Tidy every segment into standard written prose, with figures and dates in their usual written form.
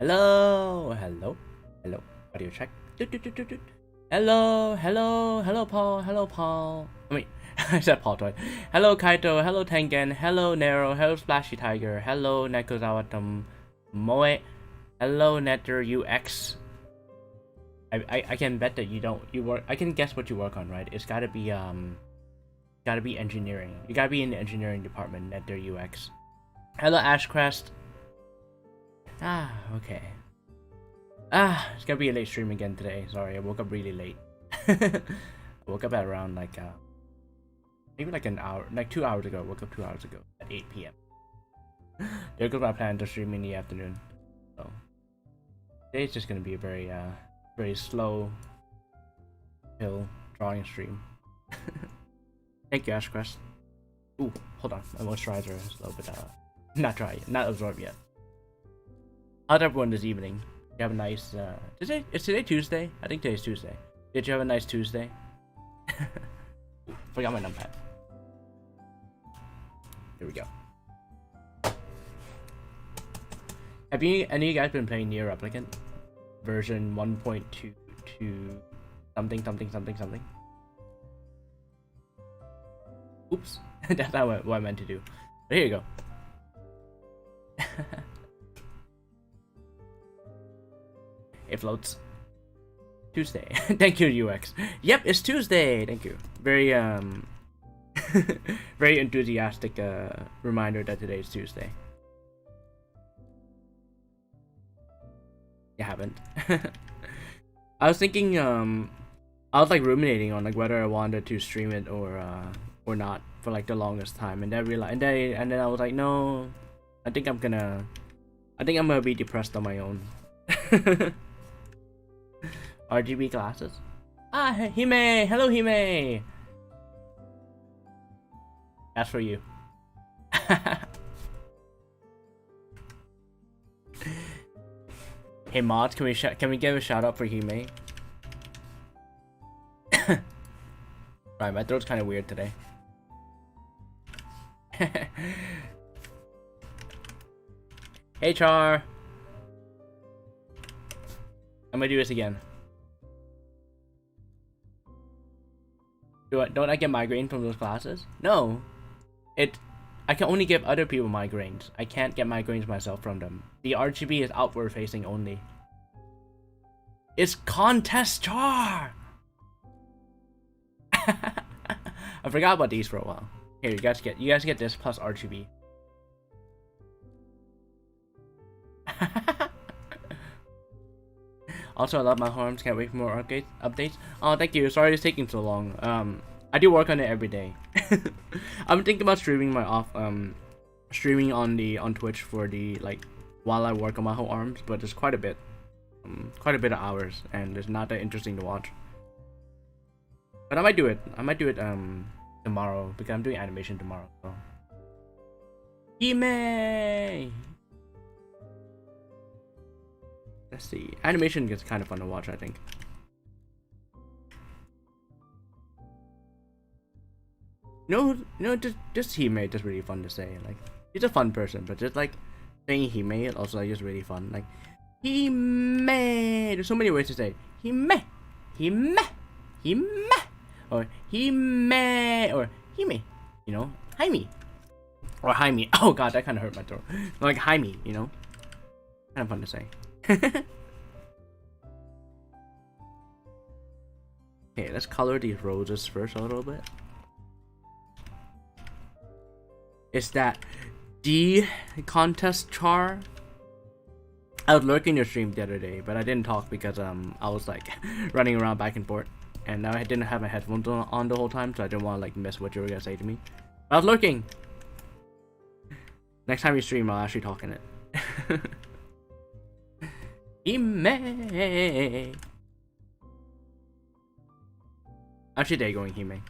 Hello, hello, hello. Audio check. Hello, hello, hello, Paul. Hello, Paul. I mean, I said Paul twice. Hello, Kaito. Hello, Tengen. Hello, Nero. Hello, Splashy Tiger. Hello, Nekozawatam Moe. Hello, Netter UX. I can bet that you work. I can guess what you work on, right? It's gotta be engineering. You gotta be in the engineering department, Netter UX. Hello, Ashcrest. Okay. It's gonna be a late stream again today. Sorry, I woke up really late. I woke up at around like maybe like an hour, like 2 hours ago. I woke up 2 hours ago at 8 p.m. There goes my plan to stream in the afternoon. So today's just gonna be a very very slow hill drawing stream. Thank you, Ashcrest. Ooh, hold on, my moisturizer is a little bit not dry yet, not absorbed yet. How's everyone this evening? Did you have a nice is today Tuesday? I think today's Tuesday. Did you have a nice Tuesday? Ooh, forgot my numpad. Here we go. Have any of you guys been playing Nier Replicant? Version 1.22 something. Oops. That's not what I meant to do. But here you go. It floats. Tuesday. Thank you, UX. Yep, it's Tuesday. Thank you. Very very enthusiastic reminder that today is Tuesday. You haven't. I was thinking I was like ruminating on like whether I wanted to stream it or not for like the longest time, and then realized and then I was like, no, I think I'm gonna be depressed on my own. RGB glasses. Hime! Hello, Hime! That's for you. Hey mods, can we give a shout out for Hime? Right, my throat's kind of weird today. Hey Char! I'm gonna do this again. Don't I get migraine from those glasses? No. I can only give other people migraines. I can't get migraines myself from them. The RGB is outward facing only. It's contest Char! I forgot about these for a while. Here, you guys get this plus RGB. Also, I love my arms. Can't wait for more updates. Oh, thank you. Sorry it's taking so long. I do work on it every day. I'm thinking about streaming streaming on Twitch for the while I work on my whole arms, but it's quite a bit of hours, and it's not that interesting to watch. But I might do it. Tomorrow because I'm doing animation tomorrow. So. Hime! Let's see. Animation gets kind of fun to watch, I think. No, just Hime just really fun to say. Like, he's a fun person, but just like saying Hime is also like just really fun. Like, Hime. There's so many ways to say it. Hime, or Hime, or Hime. You know, Jaime, or Jaime. Oh god, that kind of hurt my throat. Like Jaime, you know, kind of fun to say. Okay, let's color these roses first a little bit. Is that the contest Char? I was lurking your stream the other day, but I didn't talk because I was like running around back and forth, and I didn't have my headphones on the whole time, so I didn't want to like miss what you were gonna say to me. But I was lurking. Next time you stream, I'll actually talk in it. Hime. Actually, they're going Hime.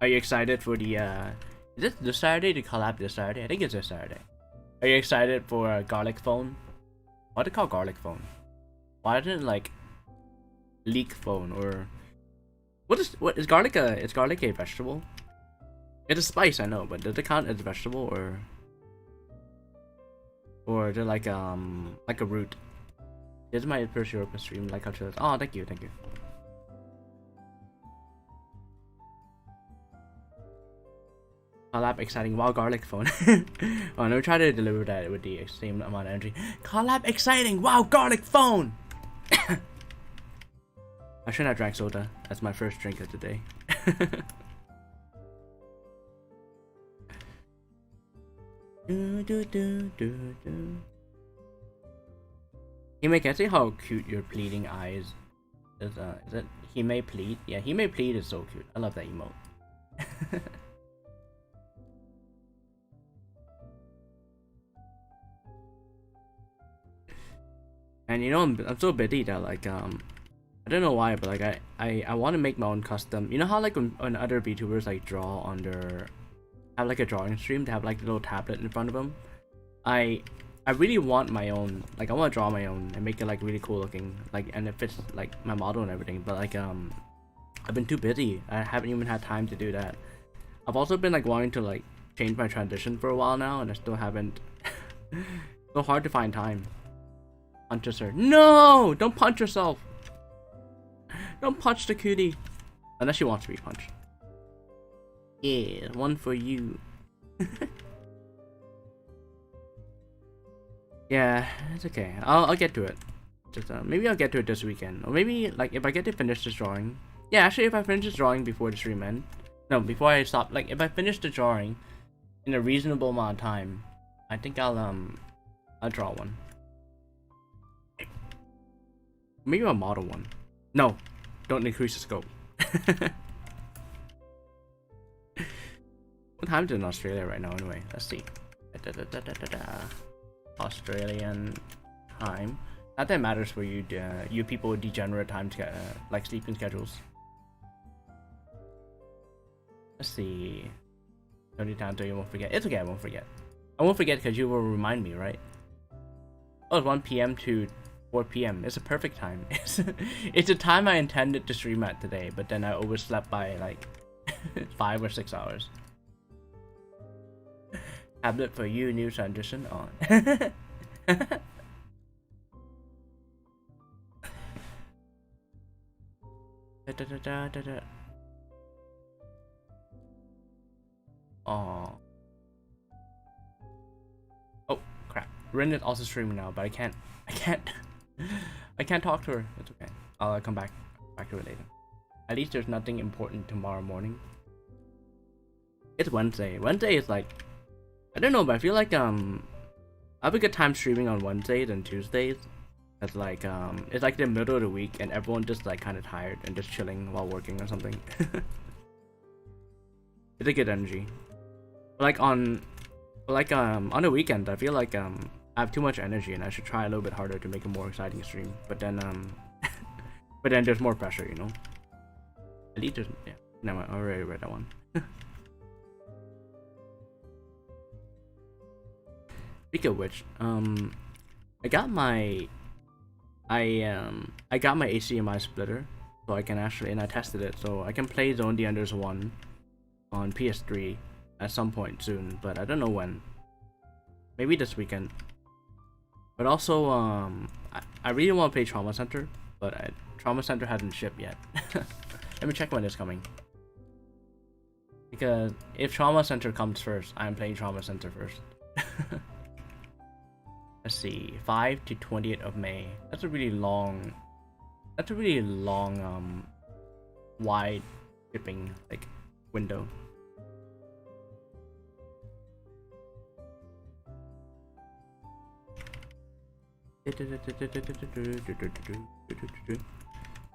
Are you excited for the is it this Saturday to collab this Saturday? I think it's this Saturday. Are you excited for Garlic Phone? Why do they call Garlic Phone? Why didn't like Leek Phone or what is garlic is garlic a vegetable? It's a spice, I know, but does it count as a vegetable or or they're like a root. This is my first Europa stream. Like how to. Oh, thank you, thank you. Collab exciting. Wow, garlic phone. Oh, no, try to deliver that with the same amount of energy. Collab exciting. Wow, garlic phone. I shouldn't have drank soda. That's my first drink of the day. Hime, can I see how cute your pleading eyes is? Is it Hime plead? Yeah, Hime plead is so cute. I love that emote. And you know, I'm so busy that like I don't know why, but like I want to make my own custom. You know how like when other VTubers like draw on their have like a drawing stream, they have like a little tablet in front of them. I really want my own. Like I want to draw my own and make it like really cool looking. Like and it fits like my model and everything. But like I've been too busy. I haven't even had time to do that. I've also been like wanting to like change my transition for a while now, and I still haven't. So hard to find time. Punches her. No! Don't punch yourself. Don't punch the cutie. Unless she wants to be punched. Yeah, one for you. Yeah, it's okay. I'll get to it. Just maybe I'll get to it this weekend, or maybe like if I get to finish this drawing. Yeah, actually, if I finish this drawing before the stream ends. No, before I stop. Like if I finish the drawing in a reasonable amount of time, I think I'll draw one. Maybe I'll model one. No, don't increase the scope. What time is it in Australia right now anyway? Let's see. Australian time. Not that matters for you, you people with degenerate time like sleeping schedules. Let's see. 30 times so you won't forget. It's okay, I won't forget. I won't forget because you will remind me, right? Oh, it's 1 PM to 4 PM. It's a perfect time. It's a time I intended to stream at today, but then I overslept by like 5 or 6 hours. Tablet for you, new transition on. Oh. Oh crap. Rin is also streaming now, but I can't I can't talk to her. It's okay. I'll come back to it later. At least there's nothing important tomorrow morning. It's Wednesday. Wednesday is like, I don't know, but I feel like I have a good time streaming on Wednesdays and Tuesdays. It's like it's like the middle of the week and everyone's just like kind of tired and just chilling while working or something. It's a good energy. Like on the weekend, I feel like I have too much energy and I should try a little bit harder to make a more exciting stream. But then but then there's more pressure, you know. At least there's, yeah. No, I already read that one. Speaking of which, I got my HDMI splitter, so I can actually, and I tested it, so I can play Zone the Enders 1 on PS3 at some point soon, but I don't know when. Maybe this weekend. But also, I really want to play Trauma Center, but Trauma Center hasn't shipped yet. Let me check when it's coming. Because if Trauma Center comes first, I'm playing Trauma Center first. Let's see, 5 to 20th of May. That's a really long, wide shipping like window.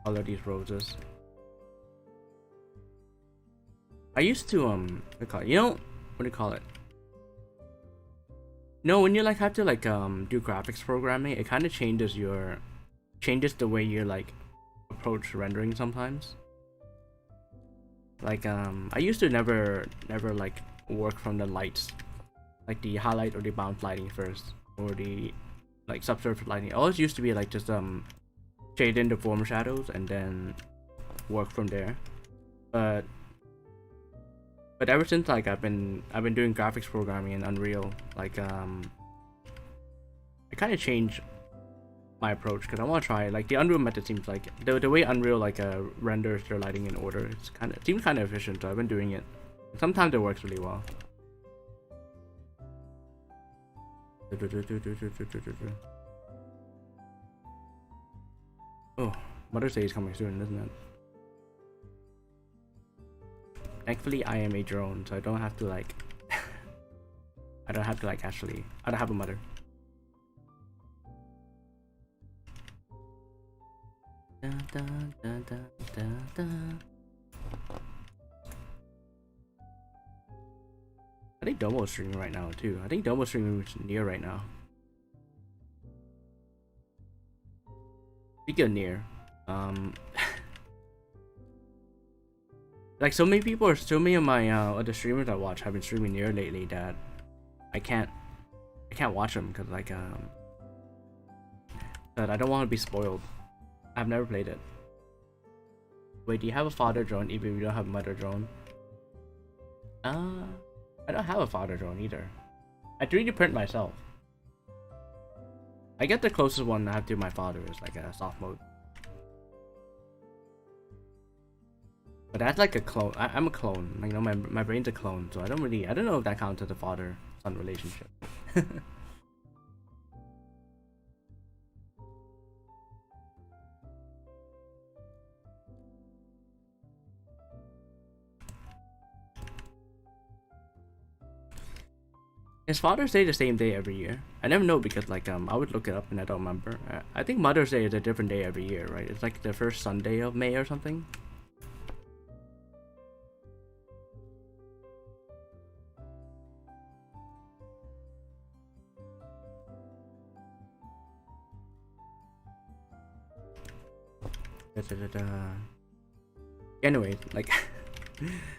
All of these roses. I used to what do you call it? No, when you like have to like do graphics programming, it kind of changes the way you like approach rendering sometimes. Like I used to never like work from the lights, like the highlight or the bounce lighting first, or the like subsurface lighting. It always used to be like just shade in the form shadows and then work from there. But ever since like I've been doing graphics programming in Unreal, like I kind of changed my approach because I want to try like the Unreal method. Seems like the way Unreal like renders their lighting in order. Seems kind of efficient. So I've been doing it. Sometimes it works really well. Oh, Mother's Day is coming soon, isn't it? Thankfully, I am a drone, so I don't have to like. I don't have to like actually. I don't have a mother. Da, da, da, da, da, da. I think Domo's streaming right now too. I think Domo's streaming near right now. Speaking of near, like so many of my other streamers I watch have been streaming near lately that I can't watch them because like that I don't want to be spoiled. I've never played it. Wait, do you have a father drone even if you don't have a mother drone? I don't have a father drone either. I 3D print myself. I get the closest one I have to my father is like a Softmode. But that's like a clone. I'm a clone. Like, you know, my brain's a clone, so I don't know if that counts as a father-son relationship. Is Father's Day the same day every year? I never know because like I would look it up and I don't remember. I think Mother's Day is a different day every year, right? It's like the first Sunday of May or something. Anyway, like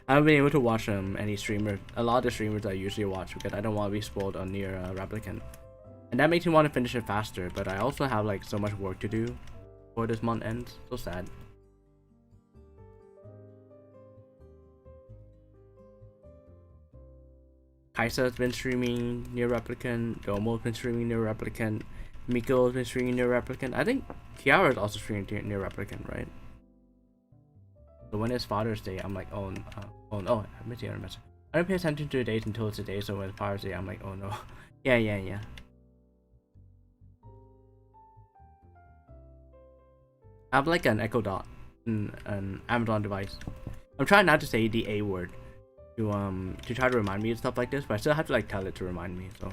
I haven't been able to watch any streamer. A lot of the streamers I usually watch because I don't want to be spoiled on near Replicant, and that makes me want to finish it faster. But I also have like so much work to do before this month ends. So sad. Kaisa's been streaming near Replicant. Domo's been streaming near Replicant. Miko's been streaming near Replicant. I think Kiara's also streaming near Replicant, right? So when it's Father's Day, I'm like, oh, I missed the other message. I don't pay attention to the dates until it's a day, so when it's Father's Day, I'm like, oh no. Yeah. I have like an Echo Dot, an Amazon device. I'm trying not to say the A word to try to remind me of stuff like this, but I still have to like tell it to remind me, so.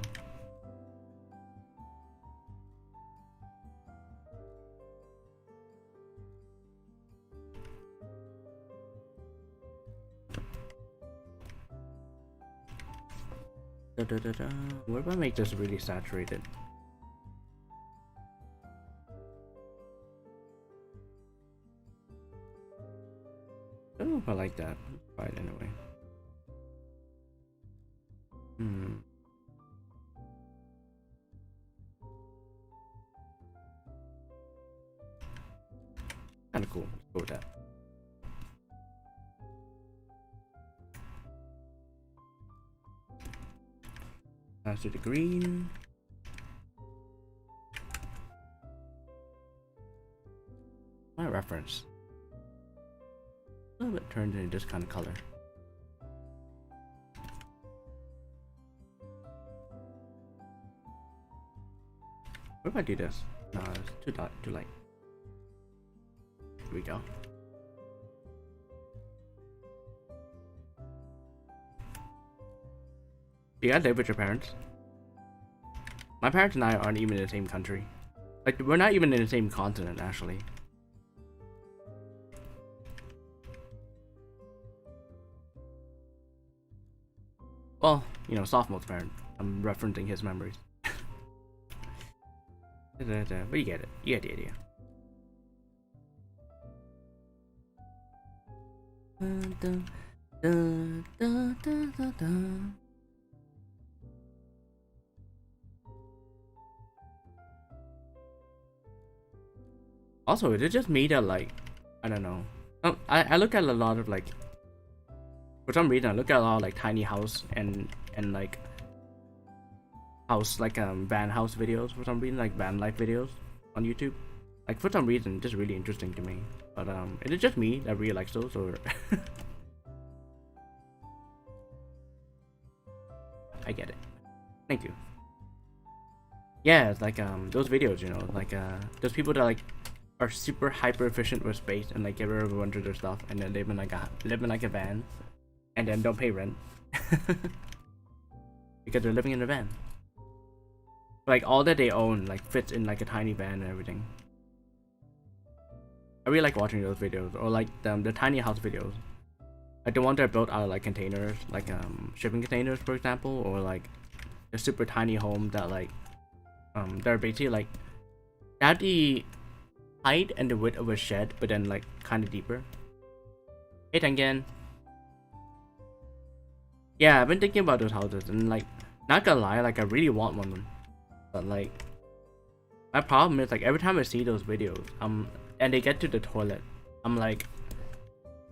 What if I make this really saturated? I don't know if I like that. Let's try it anyway. Kinda cool. Let's go with that. Pass to the green. My reference. A little bit turned into this kind of color. What if I do this? No, it's too light. Here we go. Do you guys live with your parents? My parents and I aren't even in the same country. Like, we're not even in the same continent, actually. Well, you know, Softmode's parent. I'm referencing his memories. But you get it. You get the idea. Also, is it just me that like, I don't know. I look at a lot of like, for some reason I look at a lot of like tiny house and like house, like van house videos for some reason, like van life videos on YouTube. Like for some reason, just really interesting to me. But is it just me that really likes those, or I get it. Thank you. Yeah, it's like those videos, you know, like those people that like are super hyper efficient with space and like get rid of a bunch of their stuff and then live in like a van and then don't pay rent because they're living in a van. Like all that they own like fits in like a tiny van and everything. I really like watching those videos, or like the tiny house videos, like the ones that are built out of like containers, like shipping containers for example, or like a super tiny home that like they're basically like at the height and the width of a shed, but then like kind of deeper. Hey Tengen. Yeah, I've been thinking about those houses, and like, not gonna lie, like I really want one, but like, my problem is like every time I see those videos, and they get to the toilet, I'm like,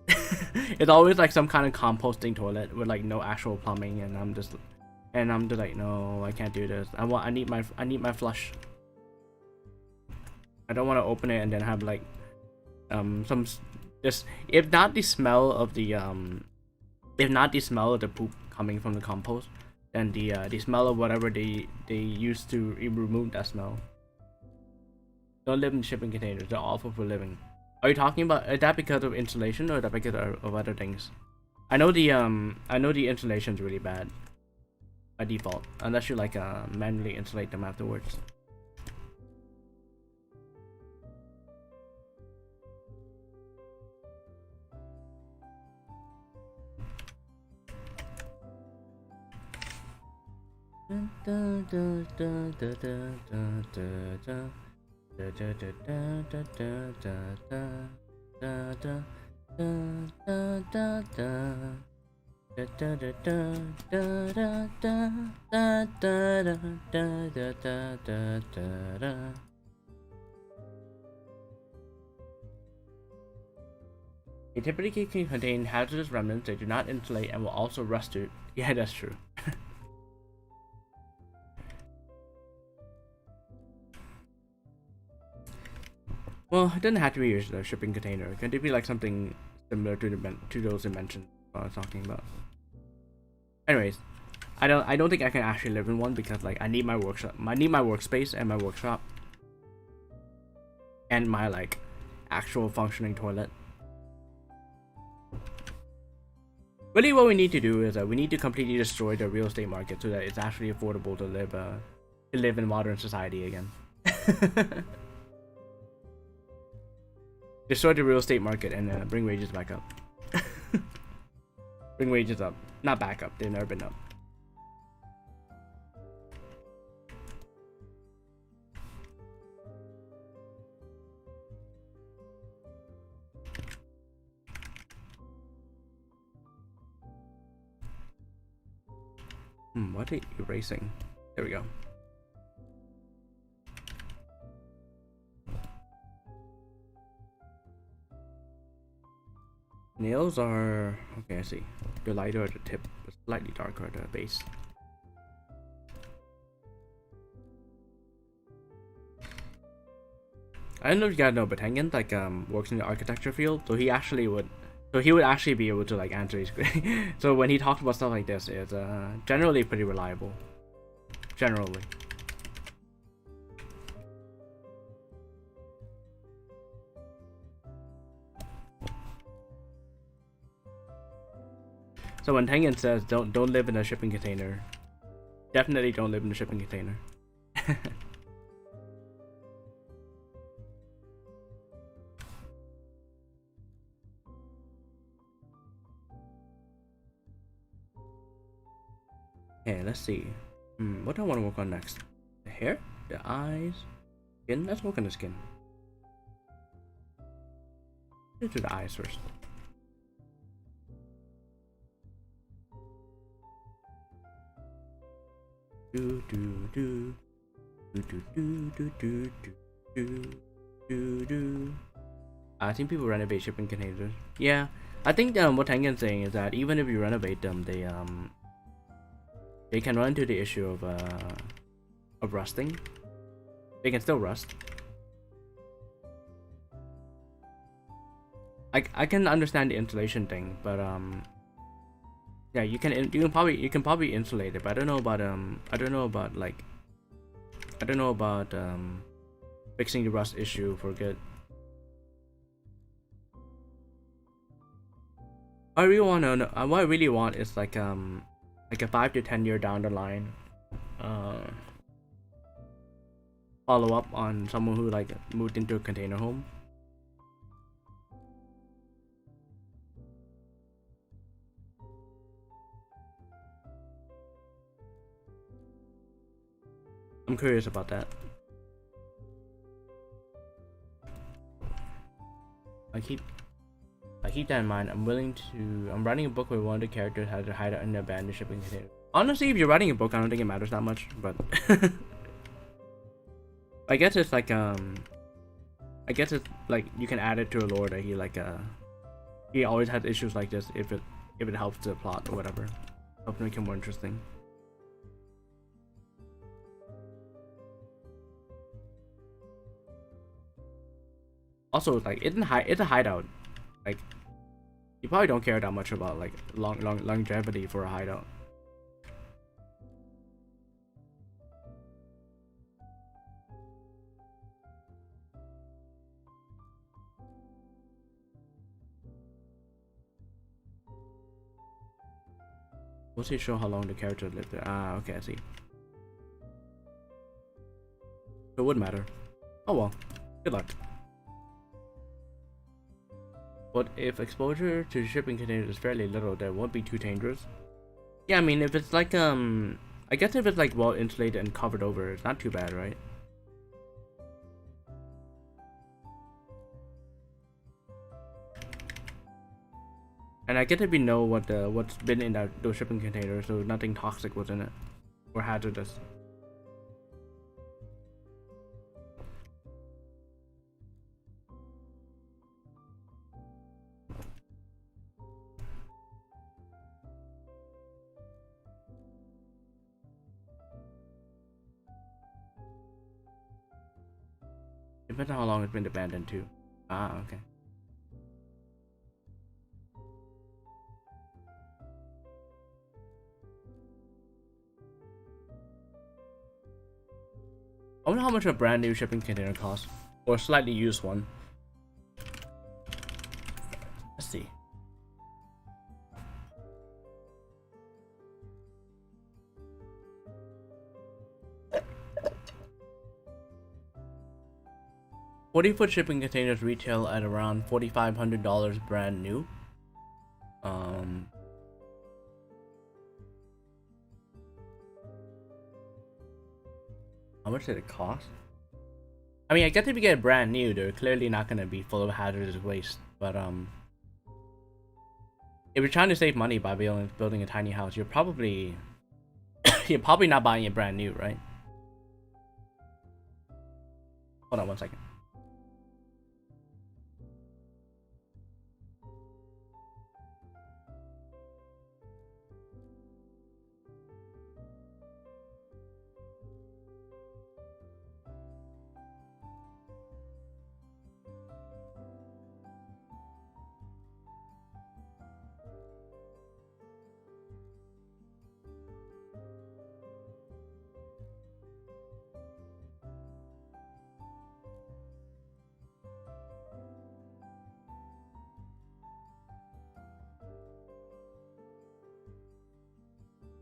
it's always like some kind of composting toilet with like no actual plumbing, and I'm just like, no, I can't do this. I need my flush. I don't want to open it and then have like some just, if not the smell of the poop coming from the compost, then the smell of whatever they used to remove that smell. Don't live in shipping containers, they're awful for living. Are you talking about, is that because of insulation or is that because of other things? I know the insulation is really bad by default, unless you like manually insulate them afterwards. They typically can contain hazardous remnants that do not insulate and will also rust it. Yeah, that's true. Well, it doesn't have to be a shipping container. It can be like something similar to those dimensions I was talking about. Anyways, I don't think I can actually live in one because like I need my workshop. I need my workspace and my workshop and my like actual functioning toilet. Really, what we need to do is we need to completely destroy the real estate market so that it's actually affordable to live in modern society again. Destroy the real estate market and bring wages back up. Bring wages up, not back up. They've never been up. What are you erasing? There we go. Nails are okay. I see. They're lighter at the tip, but slightly darker at the base. I don't know if you guys know, but Tengen like works in the architecture field, so he would actually be able to like answer these. So when he talks about stuff like this, it's generally pretty reliable. Generally. So when Tengen says don't live in a shipping container, definitely don't live in a shipping container. Okay, let's see. What do I want to work on next? The hair? The eyes? Skin? Let's work on the skin. Let's do the eyes first. I think people renovate shipping containers. Yeah, I think what Tengen's saying is that even if you renovate them, they can run into the issue of of rusting. They can still rust. I can understand the insulation thing, but yeah, you can probably insulate it, but I don't know about fixing the rust issue for good. What I really want is like a 5 to 10 year down the line, follow up on someone who like moved into a container home. I'm curious about that. I keep that in mind. I'm writing a book where one of the characters has to hide out in an abandoned shipping container. Honestly, if you're writing a book, I don't think it matters that much, but I guess it's like you can add it to a lore that he always has issues like this if it helps the plot or whatever. Helps make him more interesting. Also, like it's a hideout. Like you probably don't care that much about like longevity for a hideout. What's he show how long the character lived there? Ah, okay, I see. It would matter. Oh well. Good luck. But if exposure to shipping containers is fairly little, that won't be too dangerous. Yeah, I mean, if it's like I guess if it's like well insulated and covered over, it's not too bad, right? And I get if we know what's been in those shipping containers, so nothing toxic was in it or hazardous. Depends on how long it's been abandoned too. Ah, okay. I wonder how much a brand new shipping container costs, or a slightly used one. Let's see. $40-foot shipping containers retail at around $4,500 brand new. How much did it cost? I mean, I guess if you get brand new, they're clearly not gonna be full of hazardous waste. But if you're trying to save money by building a tiny house, you're probably not buying it brand new, right? Hold on one second.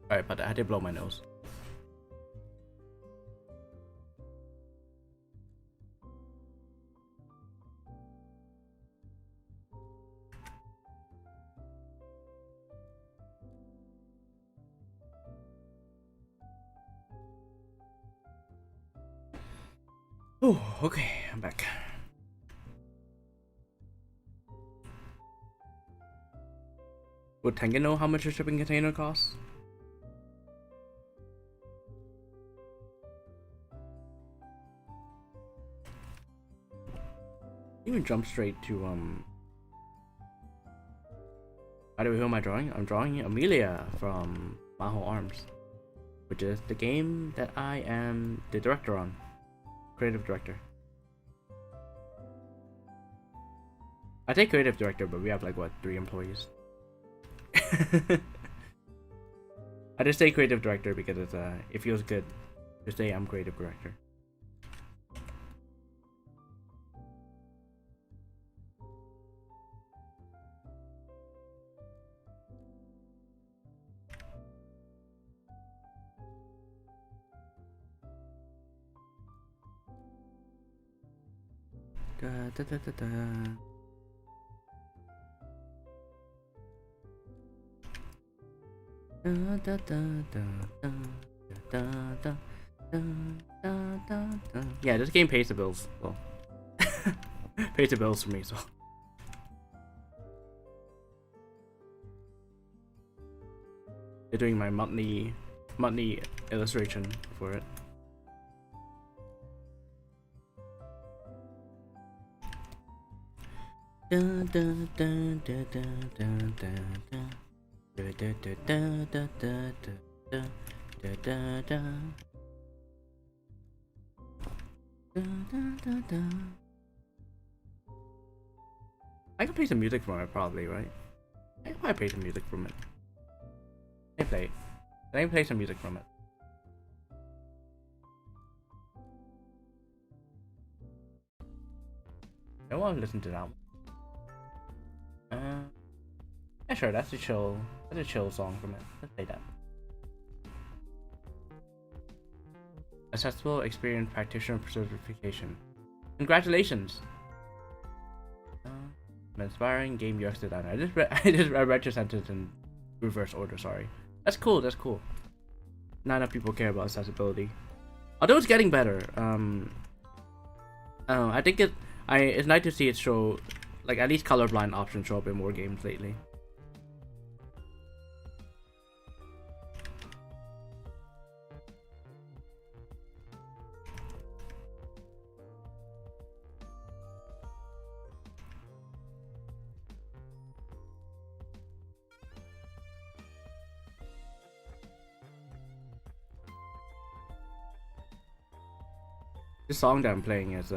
Sorry about that, I had to blow my nose. Oh, okay, I'm back. Would Tengen know how much a shipping container costs? Even jump straight to By the way, who am I drawing? I'm drawing Amelia from Mahou Arms. which is the game that I am the director on, creative director. I say creative director, but we have like what, 3 employees. I just say creative director because it's it feels good to say I'm creative director. Da, da, da, da, da. Da, da, da, da, da, da, da, da, da. Yeah, this game pays the bills. Well, pays the bills for me, so. They're doing my monthly illustration for it. Da, da, da, da, da, da, da, da. Da, da, da, da, da, da, da, da, da. Da, da, da, da. I can play some music from it, probably, right? I can probably play some music from it. I can play some music from it. I want to listen to that one. Yeah, sure, that's a chill song from it. Let's play that. Accessible Experience Practitioner Certification. Congratulations! An inspiring game UX designer. I just read your sentence in reverse order, sorry. That's cool, that's cool. Not enough people care about accessibility. Although it's getting better. I think it's nice to see it show, like, at least colorblind options show up in more games lately. This song that I'm playing is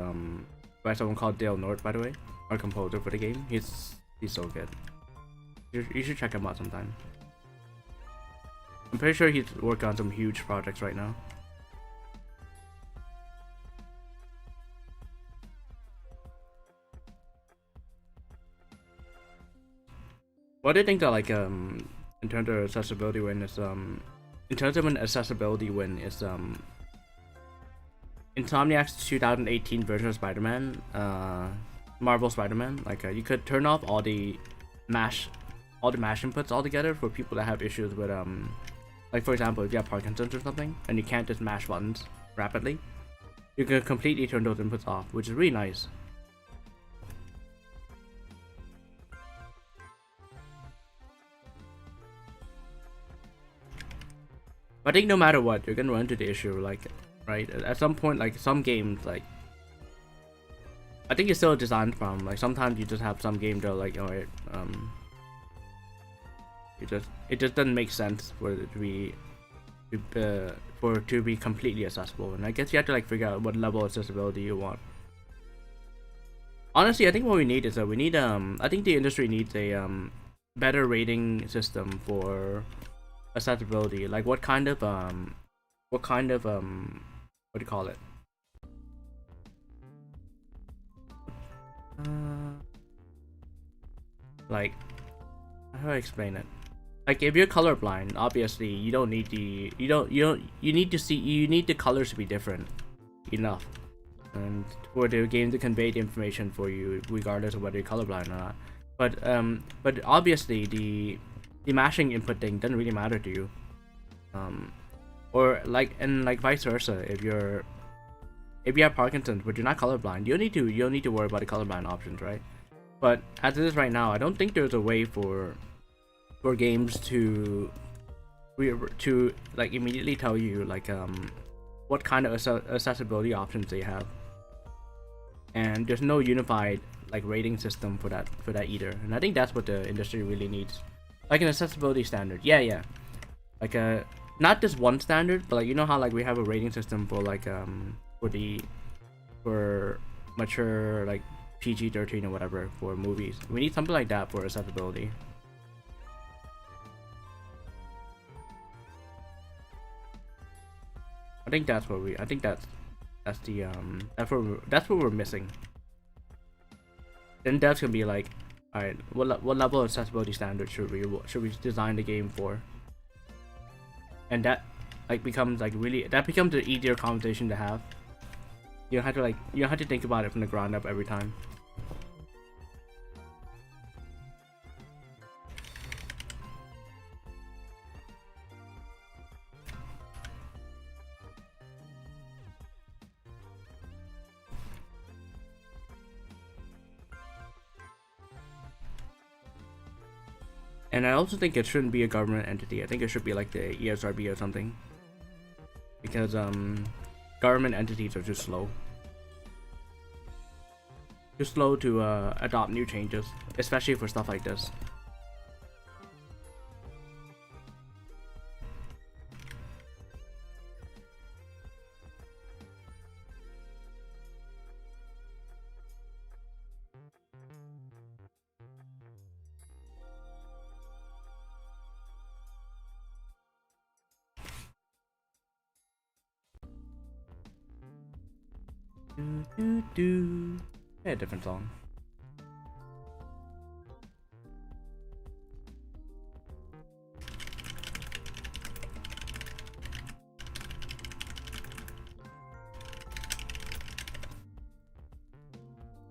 by someone called Daryl, by the way, our composer for the game. He's so good. You should check him out sometime. I'm pretty sure he's working on some huge projects right now. What do you think that, like, in terms of accessibility win is in terms of an accessibility win is Insomniac's 2018 version of Spider-Man, Marvel Spider-Man. Like, you could turn off all the mash inputs altogether for people that have issues with like, for example, if you have Parkinson's or something and you can't just mash buttons rapidly, you can completely turn those inputs off, which is really nice. I think no matter what, you're gonna run into the issue, like, right? At some point, like, some games, like, I think it's still designed from, like, sometimes you just have some games that are like, alright, it just doesn't make sense for it to be completely accessible, and I guess you have to, like, figure out what level of accessibility you want. Honestly, I think what we need is that we need I think the industry needs a better rating system for accessibility. Like, what kind of what do you call it? Like, how do I explain it? Like, if you're colorblind, obviously you don't need the you need the colors to be different enough, and for the game to convey the information for you, regardless of whether you're colorblind or not. But obviously the mashing input thing doesn't really matter to you. Or like, and like vice versa, if you have Parkinson's but you're not colorblind, you don't need to worry about the colorblind options, right? But as it is right now, I don't think there's a way for games to like immediately tell you, like, what kind of accessibility options they have, and there's no unified, like, rating system for that either. And I think that's what the industry really needs, like an accessibility standard. Yeah, like not just one standard, but like you know how like we have a rating system for like for mature like PG-13 or whatever for movies. We need something like that for accessibility. I think that's what we. I think that's the that's what we're missing. Then devs can be like, all right, what level of accessibility standard should we design the game for? And that like becomes like really that becomes an easier conversation to have. You don't have to think about it from the ground up every time. And I also think it shouldn't be a government entity. I think it should be like the ESRB or something. Because government entities are just slow. Too slow to adopt new changes, especially for stuff like this. Yeah, a different song.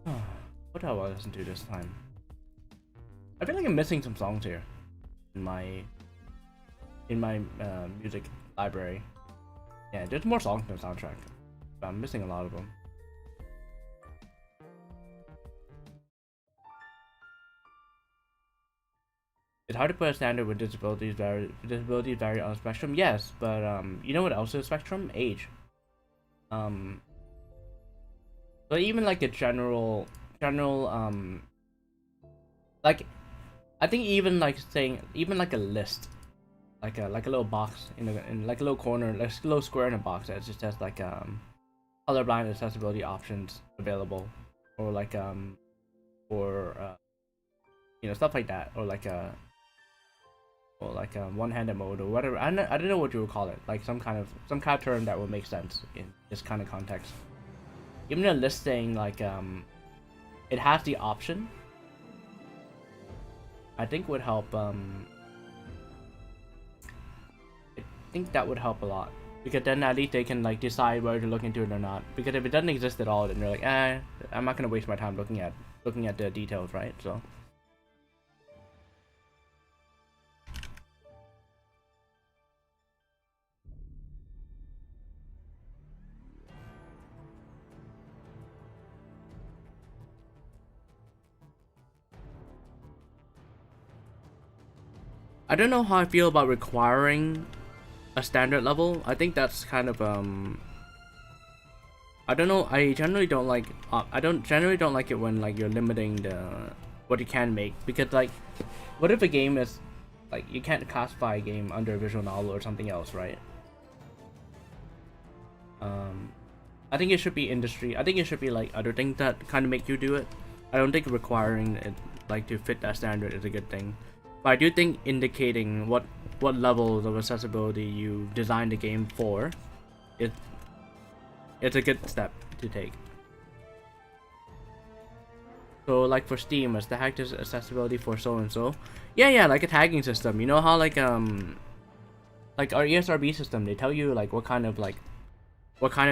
What do I listen to this time? I feel like I'm missing some songs here in my music library. Yeah, there's more songs in the soundtrack, but I'm missing a lot of them. It's hard to put a standard when disabilities vary on the spectrum. Yes, but you know what else is a spectrum? Age. So even like a general like I think even like saying even like a list, like a little box in like a little corner, like a little square in a box that just has like colorblind accessibility options available, or like or you know, stuff like that, or like one-handed mode or whatever. I don't know what you would call it, like some kind of term that would make sense in this kind of context. Even a list saying like it has the option, I think would help. I think that would help a lot, because then at least they can like decide whether to look into it or not. Because if it doesn't exist at all, then they're like, I'm not gonna waste my time looking at the details, right? So. I don't know how I feel about requiring a standard level. I think that's kind of I don't know. I generally don't like it when like you're limiting what you can make, because like what if a game is like you can't classify a game under a visual novel or something else, right? I think it should be industry. I think it should be like other things that kind of make you do it. I don't think requiring it like to fit that standard is a good thing. But I do think indicating what levels of accessibility you designed the game for, it's a good step to take. So like for Steam, it's the hacked accessibility for so and so. Yeah, like a tagging system. You know how like our ESRB system, they tell you like what kind of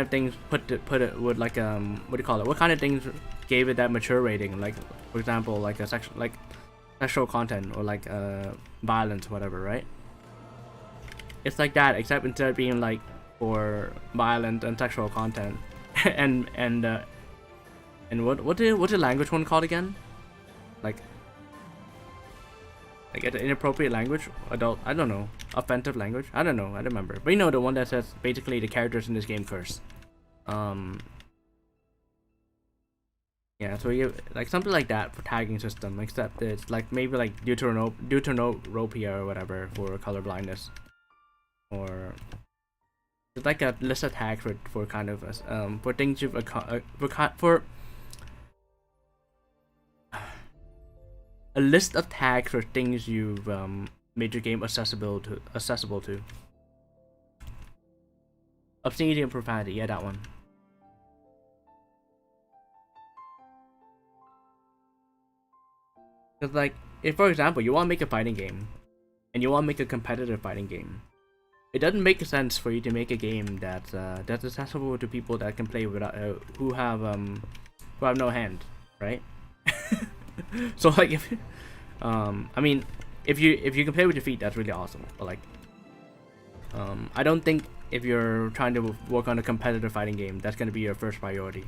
things put it with like what do you call it? What kind of things gave it that mature rating? Like for example, like a sexual content or like violence, whatever, right? It's like that, except instead of being like for violent and sexual content, and what's the language one called again? Like an inappropriate language, adult, I don't know, offensive language, I don't know, I don't remember. But you know, the one that says basically the characters in this game curse. Yeah, so you like something like that for tagging system, except it's like maybe like deuteranopia or whatever for color blindness. or it's like a list of tags for kind of for things you've for a list of tags for things you've made your game accessible to. Obscenity and profanity, yeah, that one. Cause like, if for example you want to make a fighting game, and you want to make a competitive fighting game, it doesn't make sense for you to make a game that's accessible to people that can play without who have no hand, right? So like if I mean if you can play with your feet, that's really awesome. But like I don't think if you're trying to work on a competitive fighting game, that's gonna be your first priority.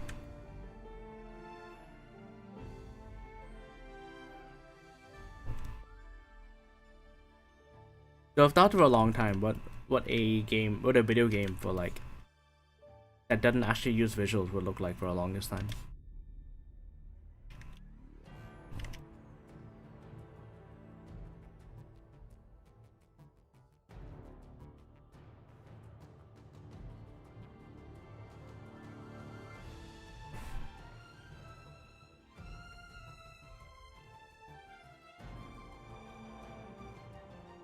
So I've thought for a long time what a video game for like that doesn't actually use visuals would look like for the longest time.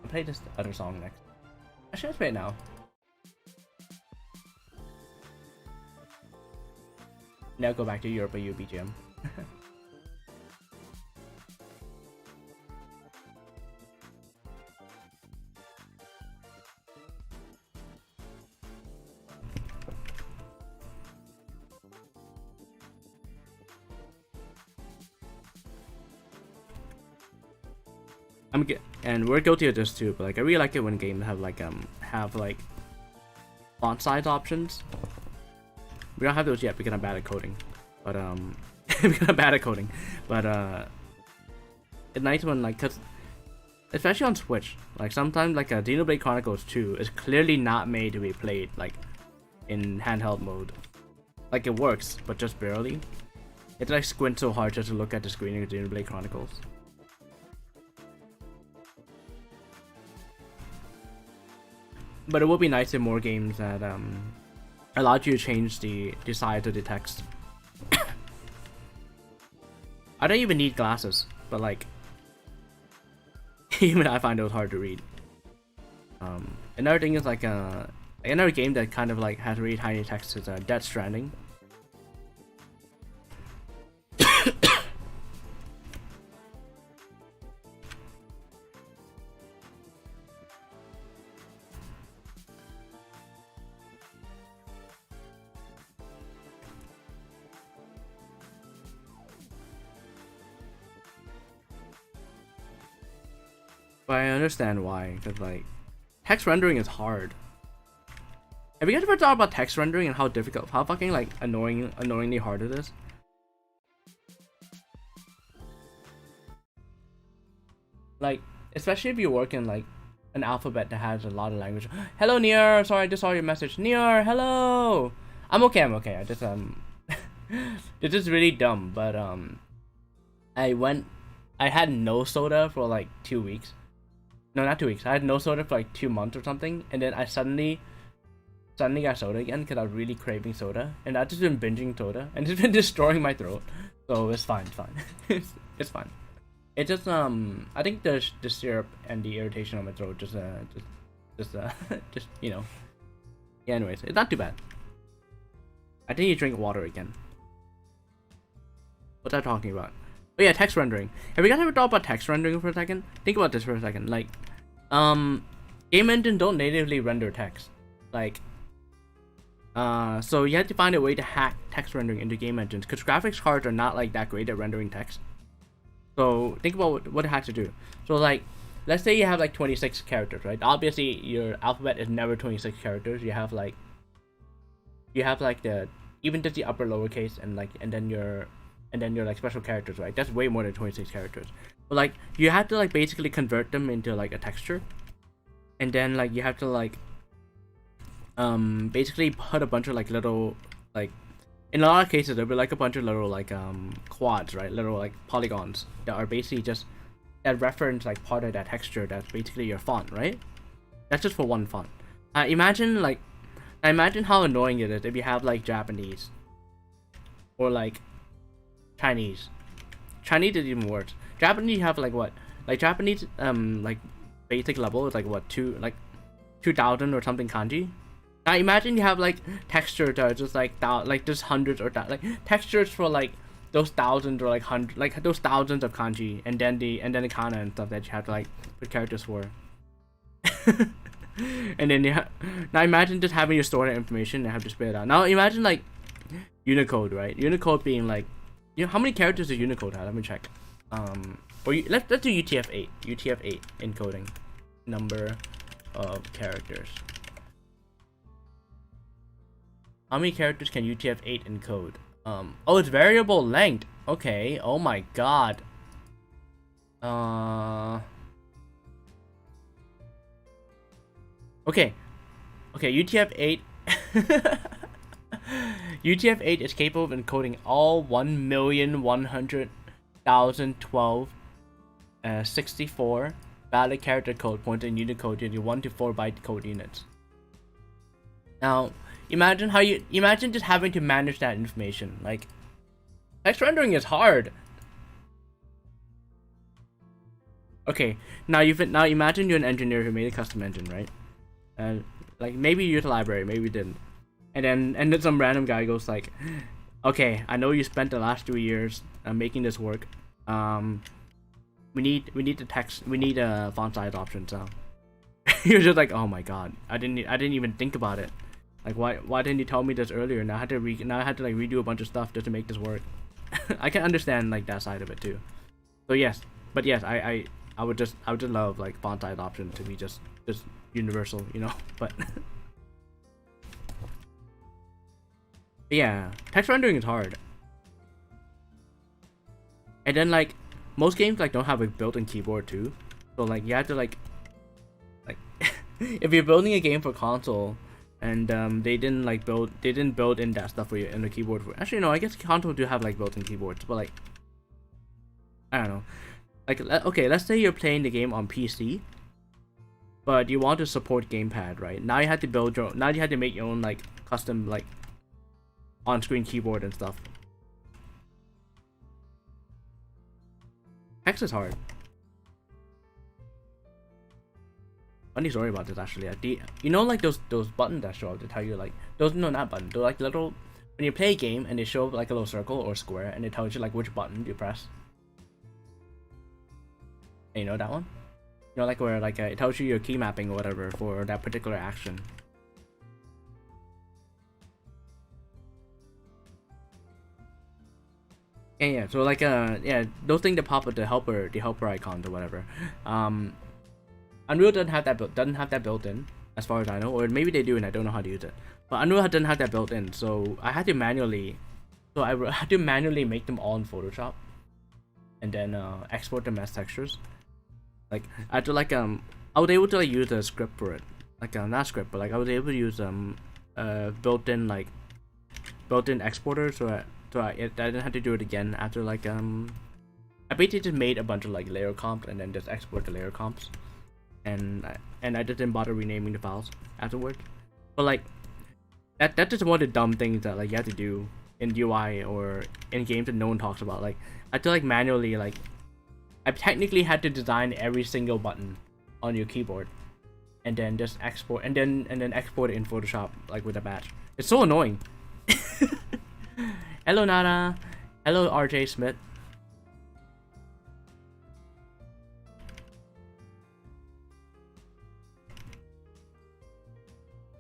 I'll play this other song next. Actually, let's play it now. Now go back to Europa BGM. And we're guilty of this too, but like I really like it when games have like font size options. We don't have those yet because I'm bad at coding, but because I'm bad at coding. But it's nice when like, cause especially on Switch, like sometimes like Xenoblade Chronicles 2 is clearly not made to be played like in handheld mode. Like it works, but just barely. It's like squint so hard just to look at the screen of Xenoblade Chronicles. But it would be nice in more games that allowed you to change the size of the text. I don't even need glasses, but like even I find those hard to read. Another thing is like another game that kind of like has really tiny text is Death Stranding. But I understand why, because like text rendering is hard. Have you guys ever thought about text rendering and how difficult, how fucking like annoyingly hard it is? Like, especially if you work in like an alphabet that has a lot of language. Hello Nier, sorry I just saw your message. Nier, hello. I'm okay. I just this is really dumb, but I had no soda for like 2 weeks. No, not 2 weeks. I had no soda for like 2 months or something, and then I suddenly got soda again because I was really craving soda, and I've just been binging soda, and it's been destroying my throat. So it's fine. It's fine. It just I think the syrup and the irritation on my throat just you know. Yeah. Anyways, it's not too bad. I think you drink water again. What's I talking about? Oh yeah, text rendering. Have you guys ever thought about text rendering for a second? Think about this for a second. Like, game engines don't natively render text. Like, so you have to find a way to hack text rendering into game engines, because graphics cards are not like that great at rendering text. So think about what it has to do. So like, let's say you have like 26 characters, right? Obviously, your alphabet is never 26 characters. You have like the even just the upper lowercase and then your like special characters, right? That's way more than 26 characters. But like you have to like basically convert them into like a texture, and then like you have to like basically put a bunch of like little like, in a lot of cases there'll be like a bunch of little like quads, right? Little like polygons that are basically just that reference like part of that texture that's basically your font, right? That's just for one font. Imagine how annoying it is if you have like Japanese or like Chinese. Chinese is even worse. Japanese you have like what? Like Japanese like basic level is like what 2,000 or something kanji. Now imagine you have like textures that are just like just hundreds or like textures for like those thousands or like hundred like those thousands of kanji and then the kana and stuff that you have to like put characters for. And then now imagine just having to store that information and have to spit it out. Now imagine like Unicode, right? Unicode being like, how many characters does Unicode have? Let me check. Or let's do UTF-8. UTF-8 encoding number of characters. How many characters can UTF-8 encode? Oh, it's variable length. Okay. Oh my god. Okay. UTF-8. UTF-8 is capable of encoding all 1,100,012 valid character code pointed in Unicode into 1 to 4 byte code units. Now, imagine just having to manage that information. Like, text rendering is hard. Okay, now imagine you're an engineer who made a custom engine, right? And like maybe you used a library, maybe you didn't. And then some random guy goes like, okay, I know you spent the last 2 years making this work. We need the text, we need font size options now. You're just like, oh my god, I didn't even think about it. Like why didn't you tell me this earlier? Now I had to like redo a bunch of stuff just to make this work. I can understand like that side of it too. So yes, I would just love like font size options to be just universal, you know. But yeah, text rendering is hard. And then like most games like don't have a built-in keyboard too, so like you have to like if you're building a game for console and they didn't build in that stuff for you in the keyboard for, actually no, I guess console do have like built-in keyboards, but like I don't know, like okay, let's say you're playing the game on PC but you want to support gamepad, right? Now you have to make your own like custom like on-screen keyboard and stuff. Text is hard. Funny story about this actually. You know like those buttons that show up to tell you like not buttons. They're like little, when you play a game and they show up like a little circle or square and it tells you like which button you press. And you know that one? You know like where like it tells you your key mapping or whatever for that particular action. Yeah, so like yeah, those things that pop up the helper icons or whatever. Unreal doesn't have that built in, as far as I know, or maybe they do and I don't know how to use it. But Unreal doesn't have that built in, so I had to manually make them all in Photoshop, and then export them as textures. Like I had to like I was able to like use a script for it, like not script, but like I was able to use built-in exporter, so I didn't have to do it again after like I basically just made a bunch of like layer comps and then just export the layer comps, and I just didn't bother renaming the files afterwards. But like that's just one of the dumb things that like you have to do in UI or in games that no one talks about. Like I had to like manually like I technically had to design every single button on your keyboard and then just export and then export it in Photoshop like with a batch. It's so annoying. Hello Nana. Hello RJ Smith.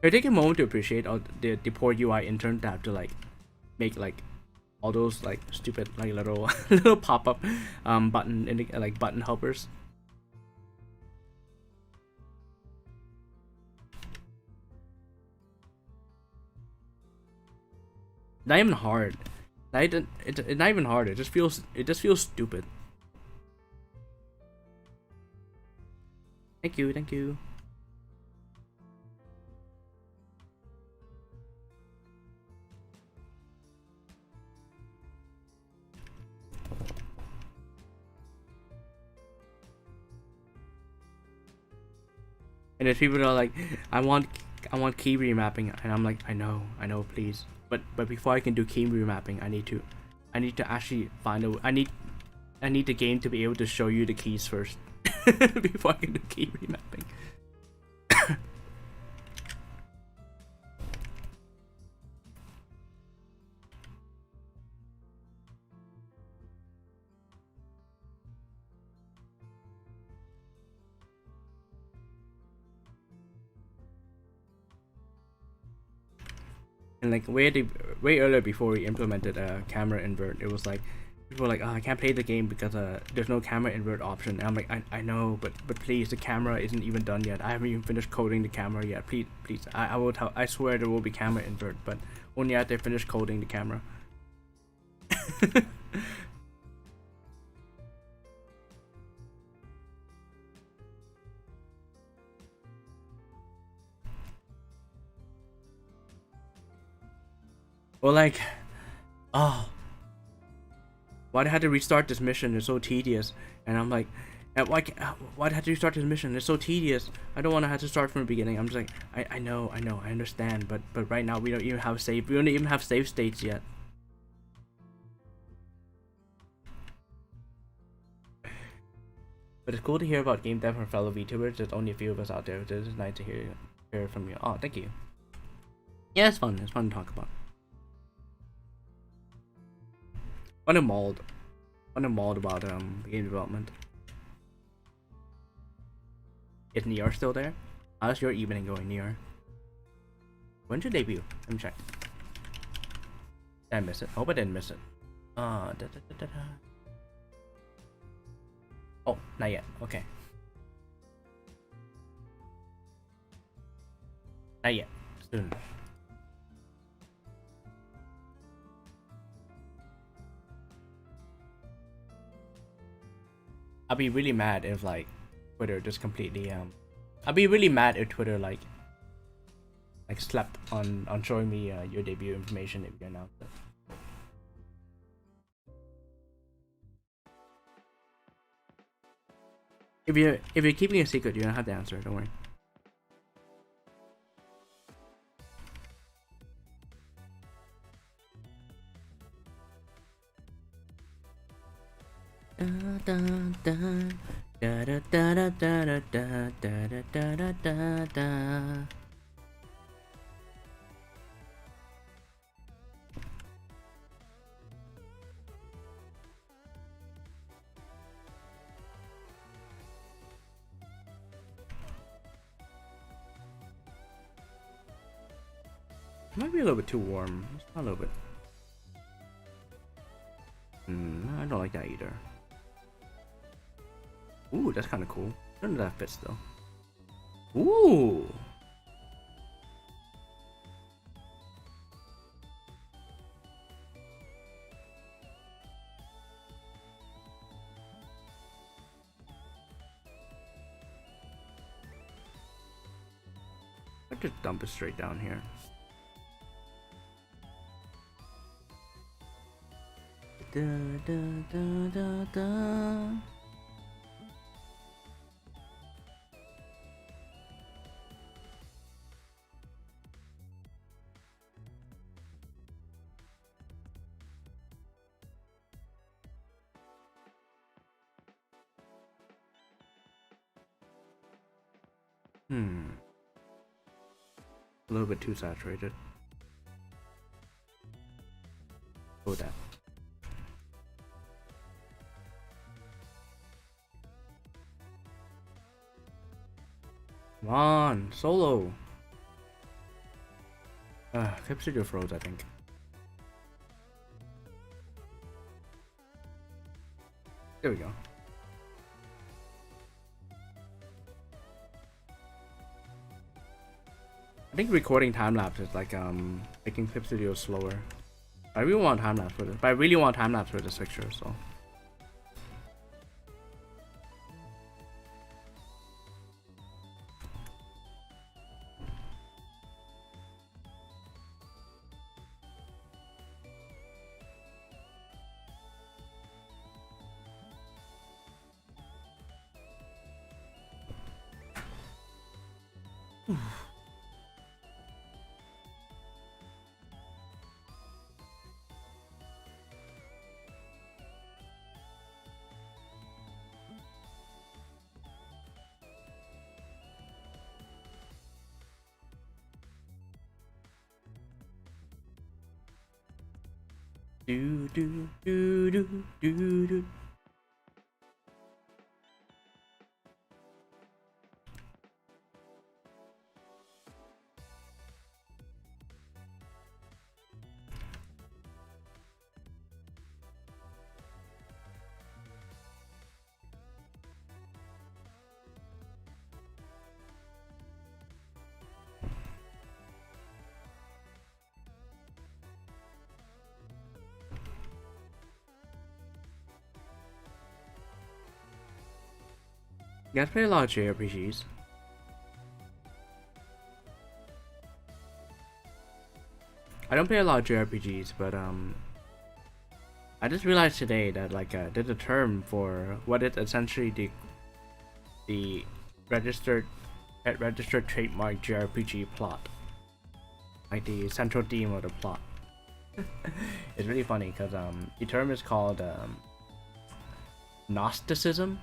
I take a moment to appreciate all the poor UI interns that have to like make like all those like stupid like little little pop-up button like button helpers. Not even hard. It's not even hard. It just feels stupid. Thank you. And there's people that are like, I want I want key remapping, and I'm like, I know, please. But before I can do key remapping, I need to actually find a. I need the game to be able to show you the keys first before I can do key remapping. And like way earlier before we implemented a camera invert, it was like people were like, oh, I can't play the game because there's no camera invert option. And I'm like, I know, but please, the camera isn't even done yet. I haven't even finished coding the camera yet. Please, I swear there will be camera invert, but only after I finish coding the camera. Or like, oh, why'd I have to restart this mission? It's so tedious. And I'm like, why'd I have to restart this mission? It's so tedious. I don't want to have to start from the beginning. I'm just like, I know, I understand, but right now we don't even have save. We don't even have save states yet. But it's cool to hear about game dev from fellow VTubers. There's only a few of us out there. It's nice to hear from you. Oh, thank you. Yeah, it's fun. It's fun to talk about. Fun to mauled about game development. Is Nier still there? How's your evening going, Nier? When's your debut? Let me check. Did I miss it? Hope I didn't miss it. Oh, not yet. Okay. Not yet. Soon. I'll be really mad if like Twitter just completely I'll be really mad if Twitter like slept on showing me your debut information if you announce it. If you're keeping a secret, you don't have to answer. Don't worry. Might be a little bit too warm. It's not a little bit. I don't like that either. Ooh, that's kind of cool. None of that fits though. Ooh. I just dump it straight down here. Da, da, da, da, da. A little bit too saturated. Go with that. Come on, solo. Clip Studio froze, I think. There we go. I think recording time lapse is like making Clip Studio slower. I really want time lapse for this, but I really want time lapse for this picture, so. Do do do do do do. You guys play a lot of JRPGs. I don't play a lot of JRPGs, but I just realized today that like there's a term for what is essentially the registered trademark JRPG plot, like the central theme of the plot. It's really funny because the term is called gnosticism.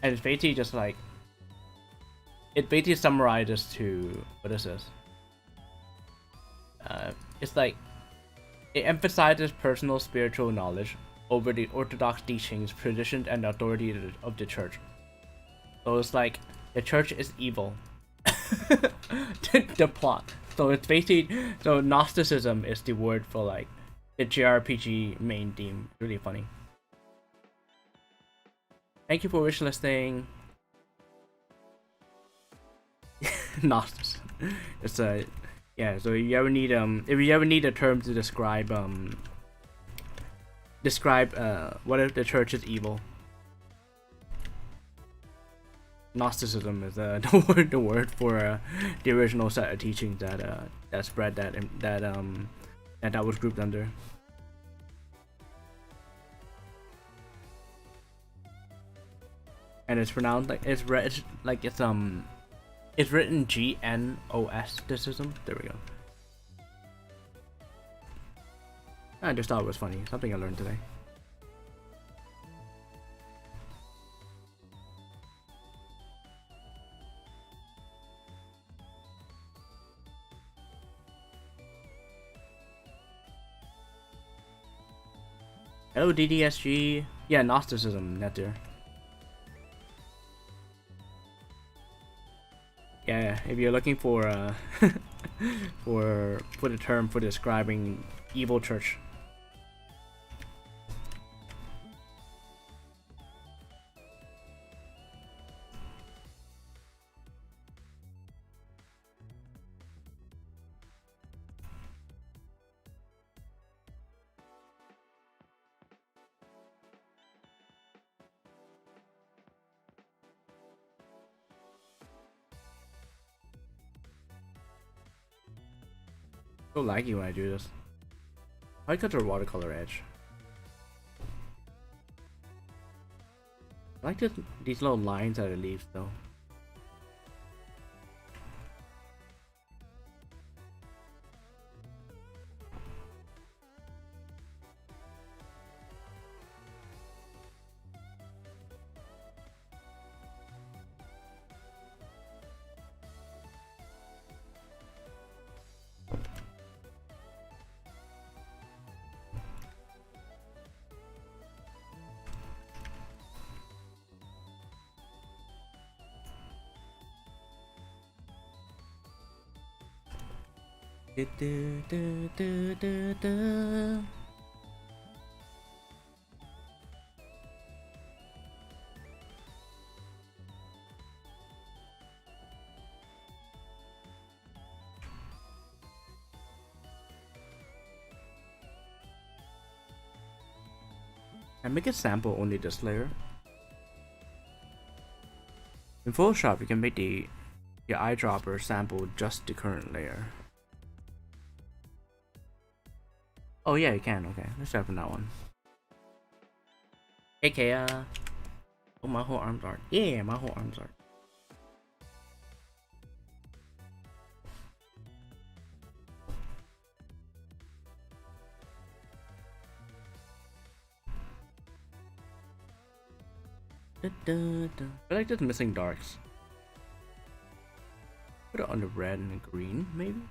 And it's basically just like, it basically summarizes to, what is this? It's like, it emphasizes personal spiritual knowledge over the orthodox teachings, traditions, and authority of the church. So it's like, the church is evil. The plot. So it's basically, so Gnosticism is the word for like, the JRPG main theme. Really funny. Thank you for wish listing. Gnosticism. It's a yeah. So if you ever need a term to describe what if the church is evil, Gnosticism is the word for the original set of teachings that spread that was grouped under. And it's pronounced like it's written Gnostism. There we go. I just thought it was funny. Something I learned today. Hello DDSG. Yeah, Gnosticism, net there. Yeah, if you're looking for for the term for describing evil church. So laggy when I do this. I cut the watercolor edge. I like these little lines that it leaves though. I make a sample only this layer. In Photoshop, you can make the eyedropper sample just the current layer. Oh yeah, you can. Okay, let's try from that one. Hey Kaya. Oh, my whole arms art. Yeah, my whole arms art. I like just missing darks. Put it on the red and green, maybe.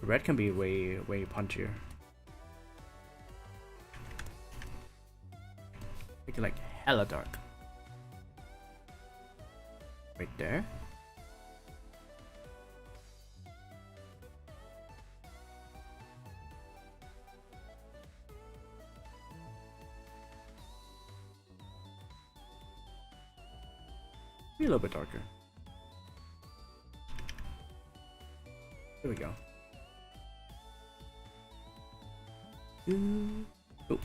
Red can be way punchier. Make it like hella dark. Right there. Be a little bit darker. There we go. Oh.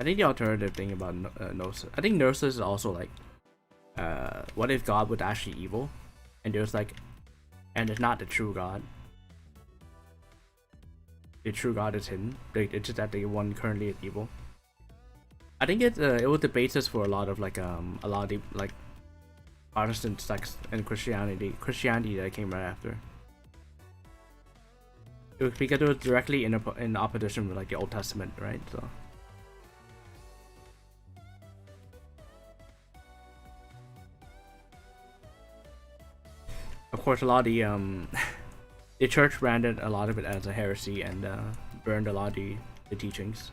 I think the alternative thing about Gnosis, I think Gnosis is also like, what if God was actually evil, and there's like, and it's not the true God. The true God is hidden. It's just that the one currently is evil. I think it was the basis for a lot of like a lot of the like Protestant sects and Christianity that came right after. It was because it was directly in opposition with like the Old Testament, right? So. Of course, a lot of the the church branded a lot of it as a heresy and burned a lot of the teachings.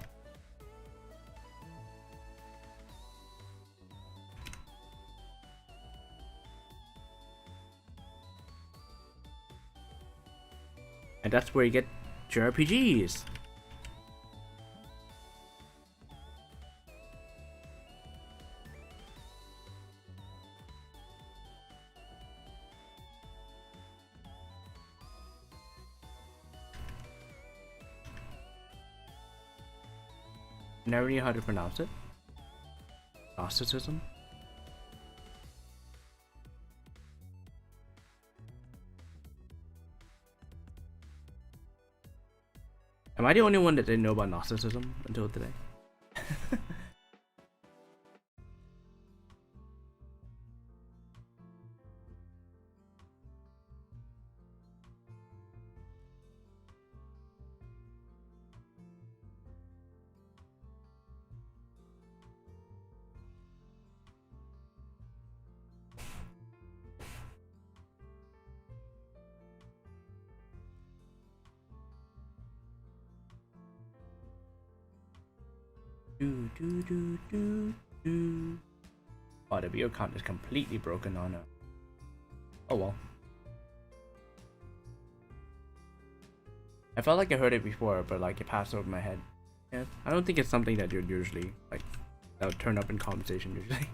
And that's where you get JRPGs. Never knew how to pronounce it. Gnosticism. Am I the only one that didn't know about Gnosticism until today? Oh, the video count is completely broken on it. Oh well. I felt like I heard it before, but like it passed over my head. Yeah, I don't think it's something that you'd usually like that would turn up in conversation usually.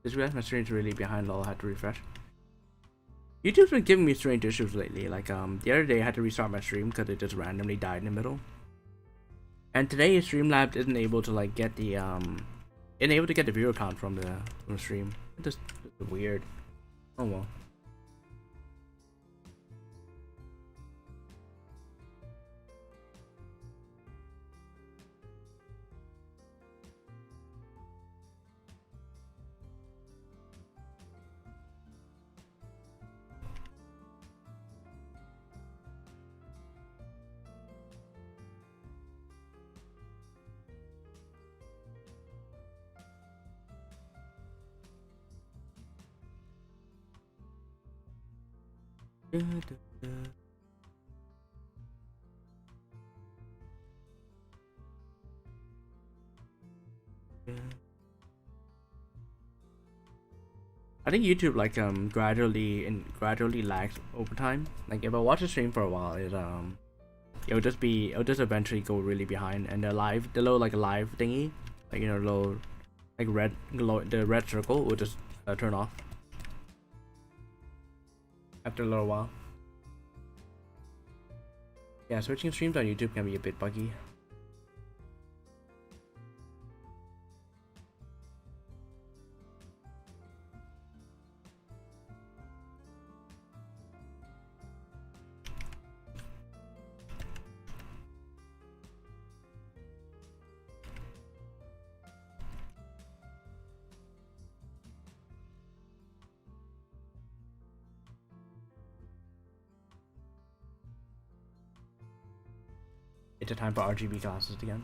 Just realized my stream's really behind lol, I had to refresh. YouTube's been giving me strange issues lately, like the other day I had to restart my stream because it just randomly died in the middle. And today Streamlabs isn't able to like get the unable to get the viewer count from the stream. It's just weird. Oh well. I think YouTube like gradually lags over time. Like if I watch a stream for a while, it'll just eventually go really behind, and the little like live thingy Like, you know, low, like red, the red circle will just turn off after a little while. Yeah, switching streams on YouTube can be a bit buggy. It's a time for RGB classes again.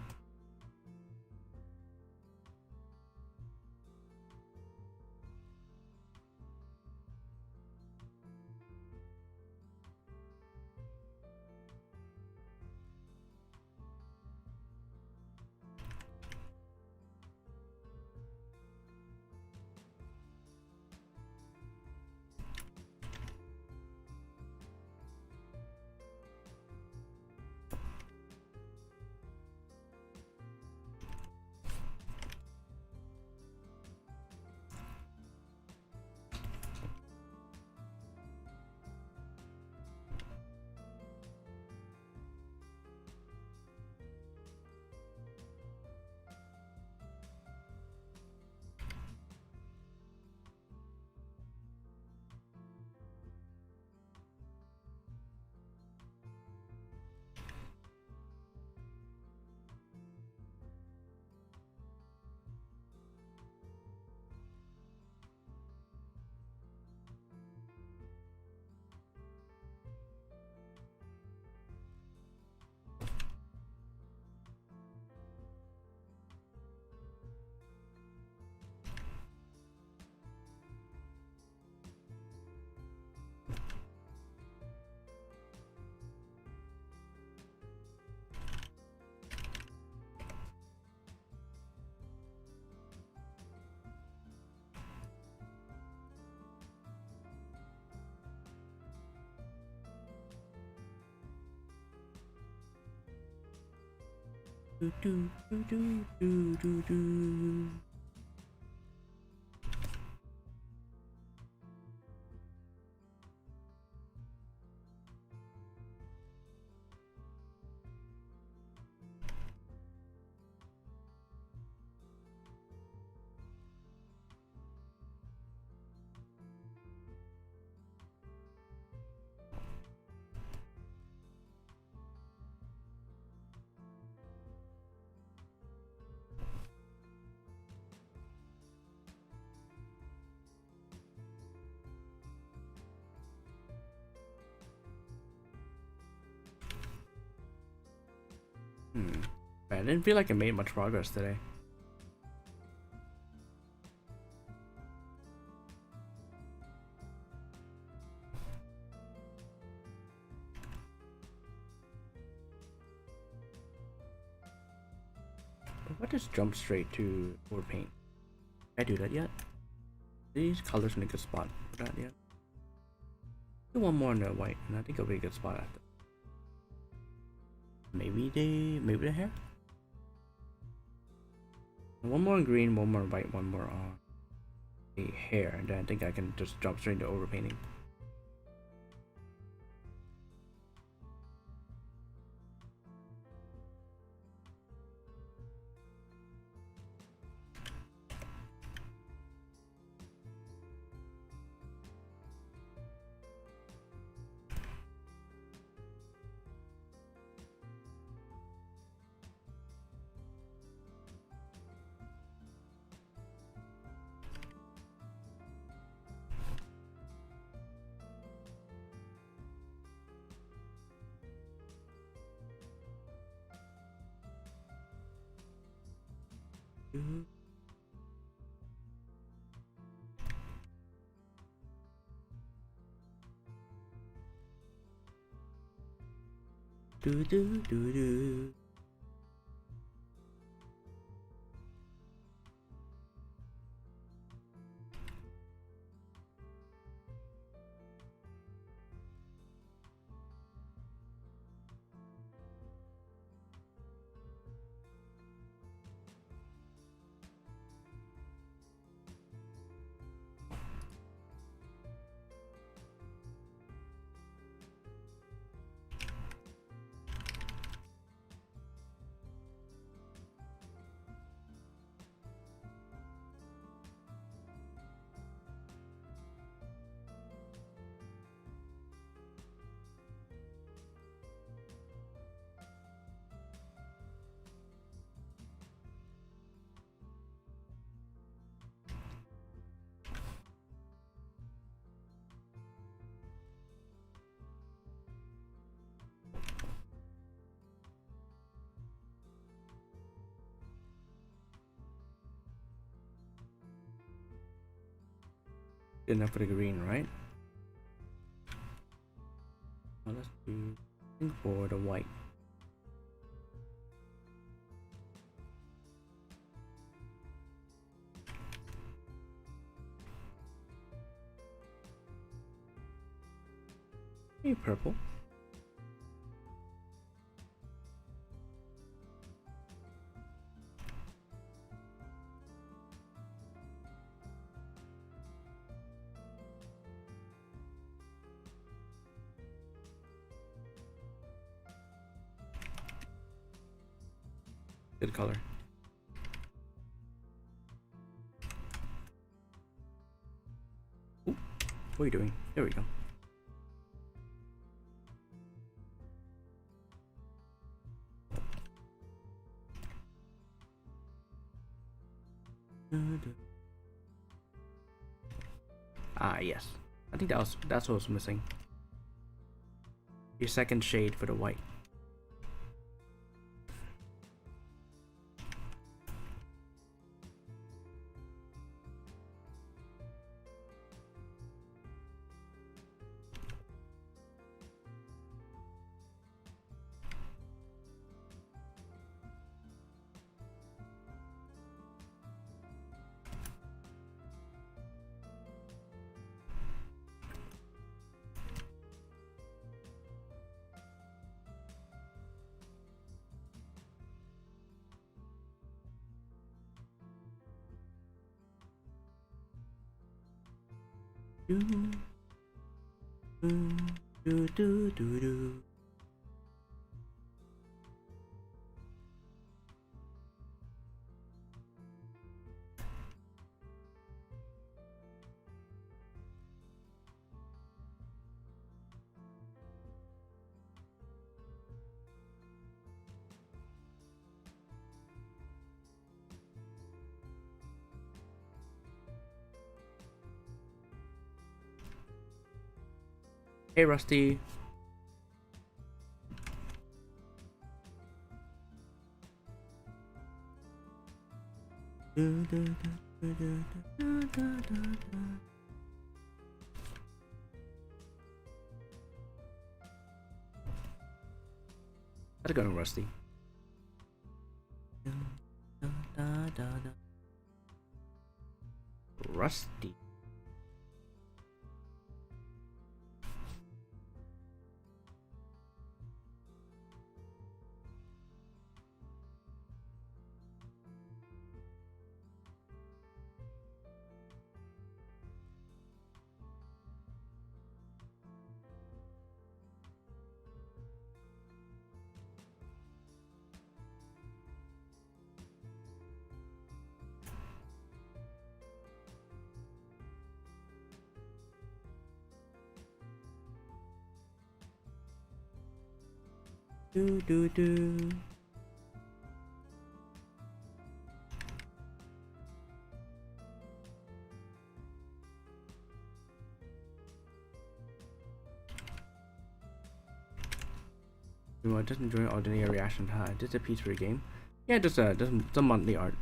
Do, do, do, do, do, do, do. Man, I didn't feel like I made much progress today. But what just jump straight to overpaint? Did I do that yet? These colors in a good spot for that yet? Do one more in the white, and I think it'll be a good spot after. Maybe the hair? One more in green, one more in white, one more on the hair, and then I think I can just jump straight into overpainting. Do do do do. Good enough for the green, right? Now let's do something for the white. Maybe purple. Good color. Ooh, what are you doing? There we go. Ah, yes. I think that's what was missing. Your second shade for the white. Do. Hey, Rusty. How's it going, Rusty? Rusty. Do. You are just enjoying ordinary reaction, huh? Just a piece for a game. Yeah, just some monthly art.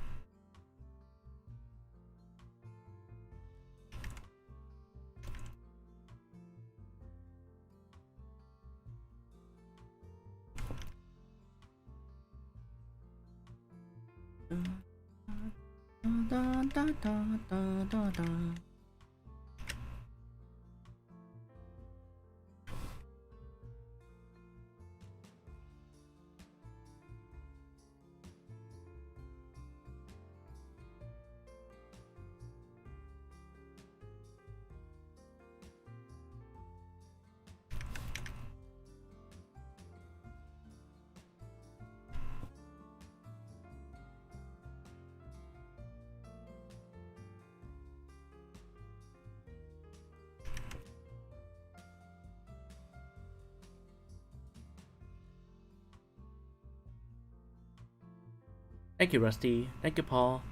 Thank you, Rusty. Thank you, Paul.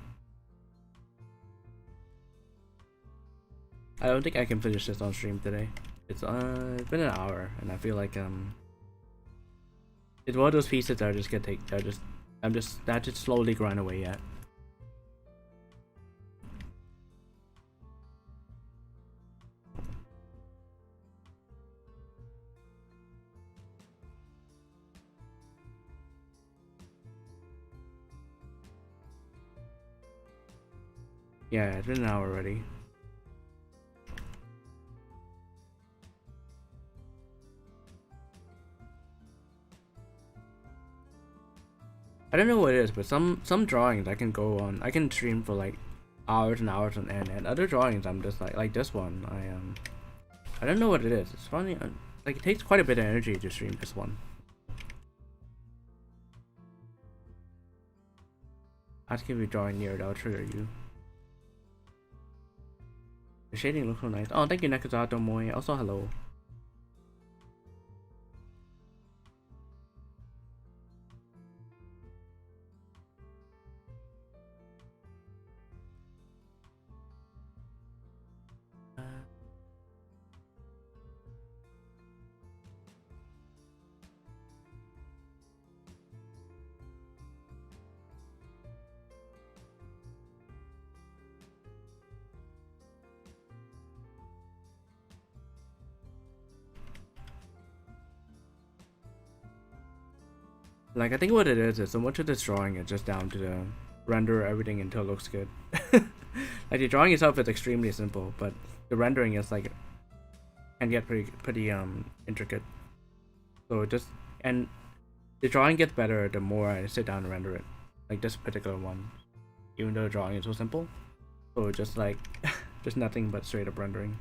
I don't think I can finish this on stream today. It's been an hour, and I feel like it's one of those pieces that are just gonna take. I'm just slowly grind away at. Yeah, it's been an hour already. I don't know what it is, but some drawings I can go on. I can stream for like hours and hours on end, and other drawings I'm just like this one. I don't know what it is. It's funny. Like it takes quite a bit of energy to stream this one. Ask if you're drawing near it, I'll trigger you. The shading looks so nice. Oh, thank you, Nakazato Moe. Also, hello. Like, I think what it is so much of this drawing is just down to the render everything until it looks good. Like, the drawing itself is extremely simple, but the rendering is like, can get pretty intricate. So and the drawing gets better the more I sit down and render it. Like this particular one, even though the drawing is so simple. So just like, just nothing but straight up rendering.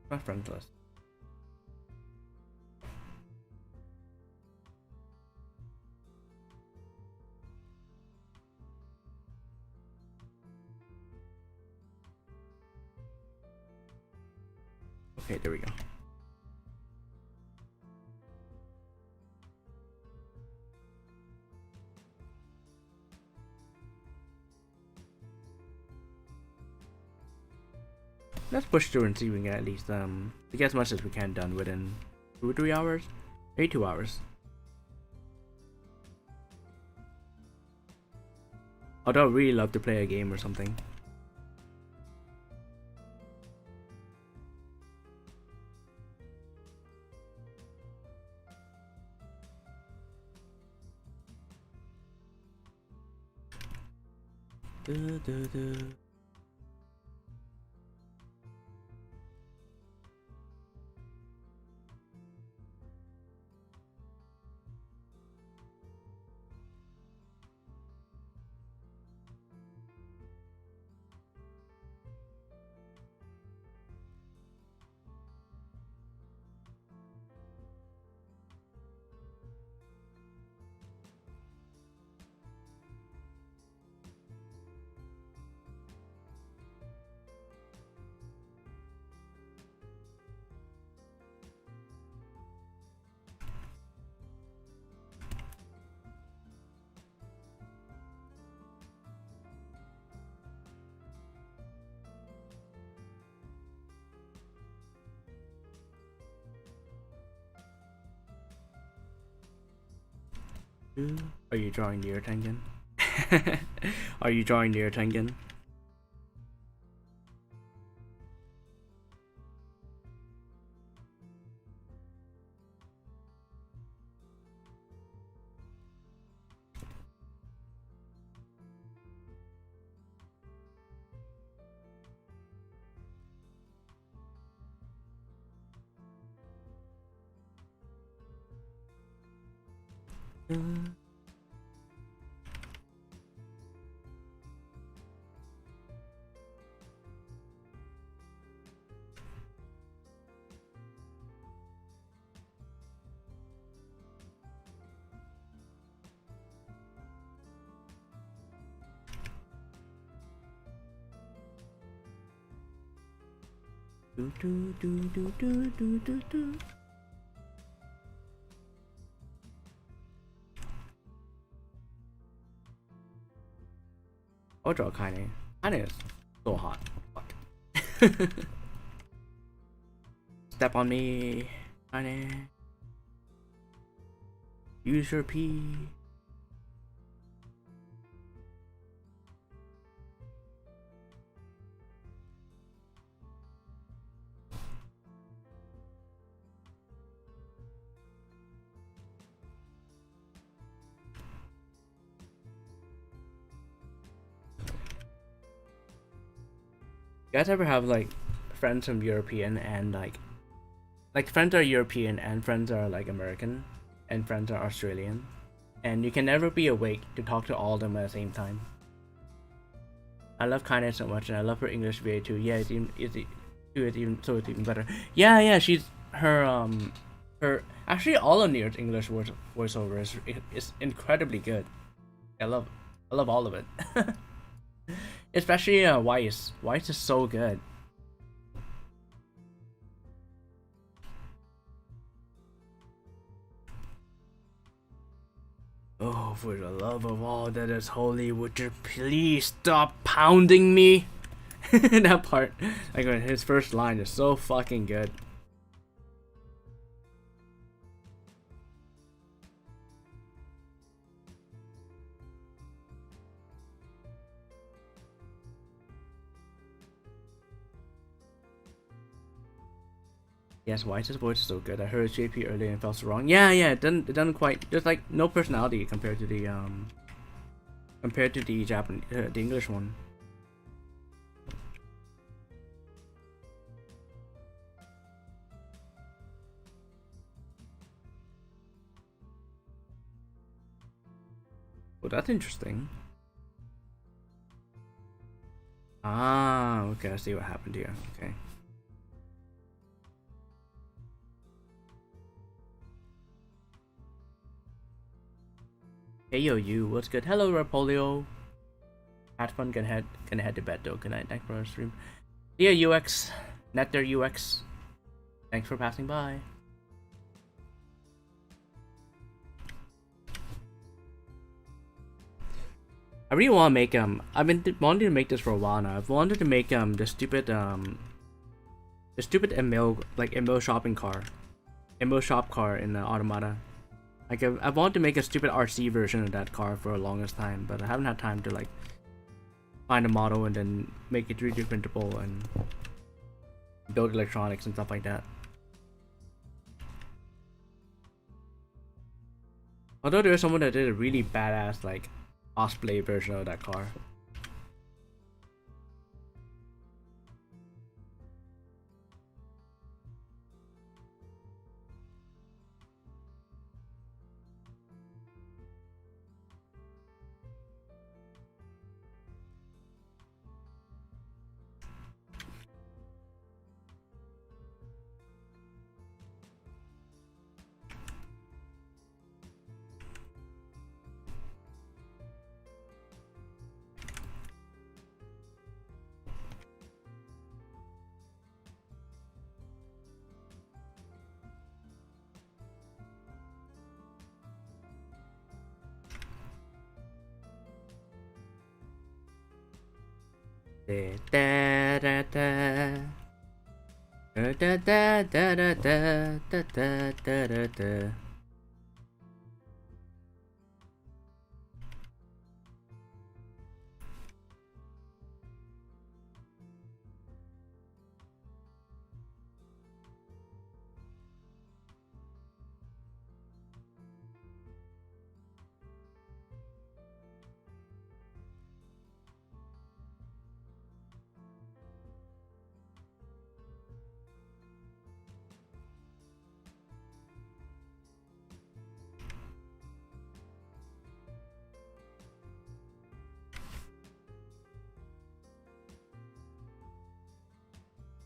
My friends list. Okay, there we go. Let's push through and see if we can get at least to get as much as we can done within 2 or 3 hours, maybe 2 hours. Although I'd really love to play a game or something. Are you drawing near Tengen? Are you drawing near Tengen? Do do do do do do do do. I'll draw Kaine. Kaine is so hot. Fuck. Step on me, Kaine. Use your P. You guys ever have like friends from European and like friends are European and friends are like American and friends are Australian, and you can never be awake to talk to all of them at the same time. I love Kaine so much, and I love her English VA too. Yeah, it's even better. Yeah, she's her actually all of Nier's English voiceover is incredibly good. I love all of it. Especially Weiss. Weiss is so good. Oh, for the love of all that is holy, would you please stop pounding me? That part, like his first line is so fucking good. Yes, White's voice is so good. I heard JP earlier and felt so wrong. Yeah, it doesn't quite. There's like no personality compared to the Japanese, the English one. Well, that's interesting. Ah, okay, I see what happened here. Okay. Hey yo, you, what's good? Hello, Rapolio. Had fun, gonna head to bed though. Good night, thanks for our stream. Yeah, UX, Netter UX. Thanks for passing by. I really want to make I've been wanting to make this for a while now. I've wanted to make the stupid ML shopping car, ML shop car in the Automata. Like I've wanted to make a stupid RC version of that car for the longest time, but I haven't had time to like find a model and then make it 3D printable and build electronics and stuff like that. Although there's someone that did a really badass like cosplay version of that car.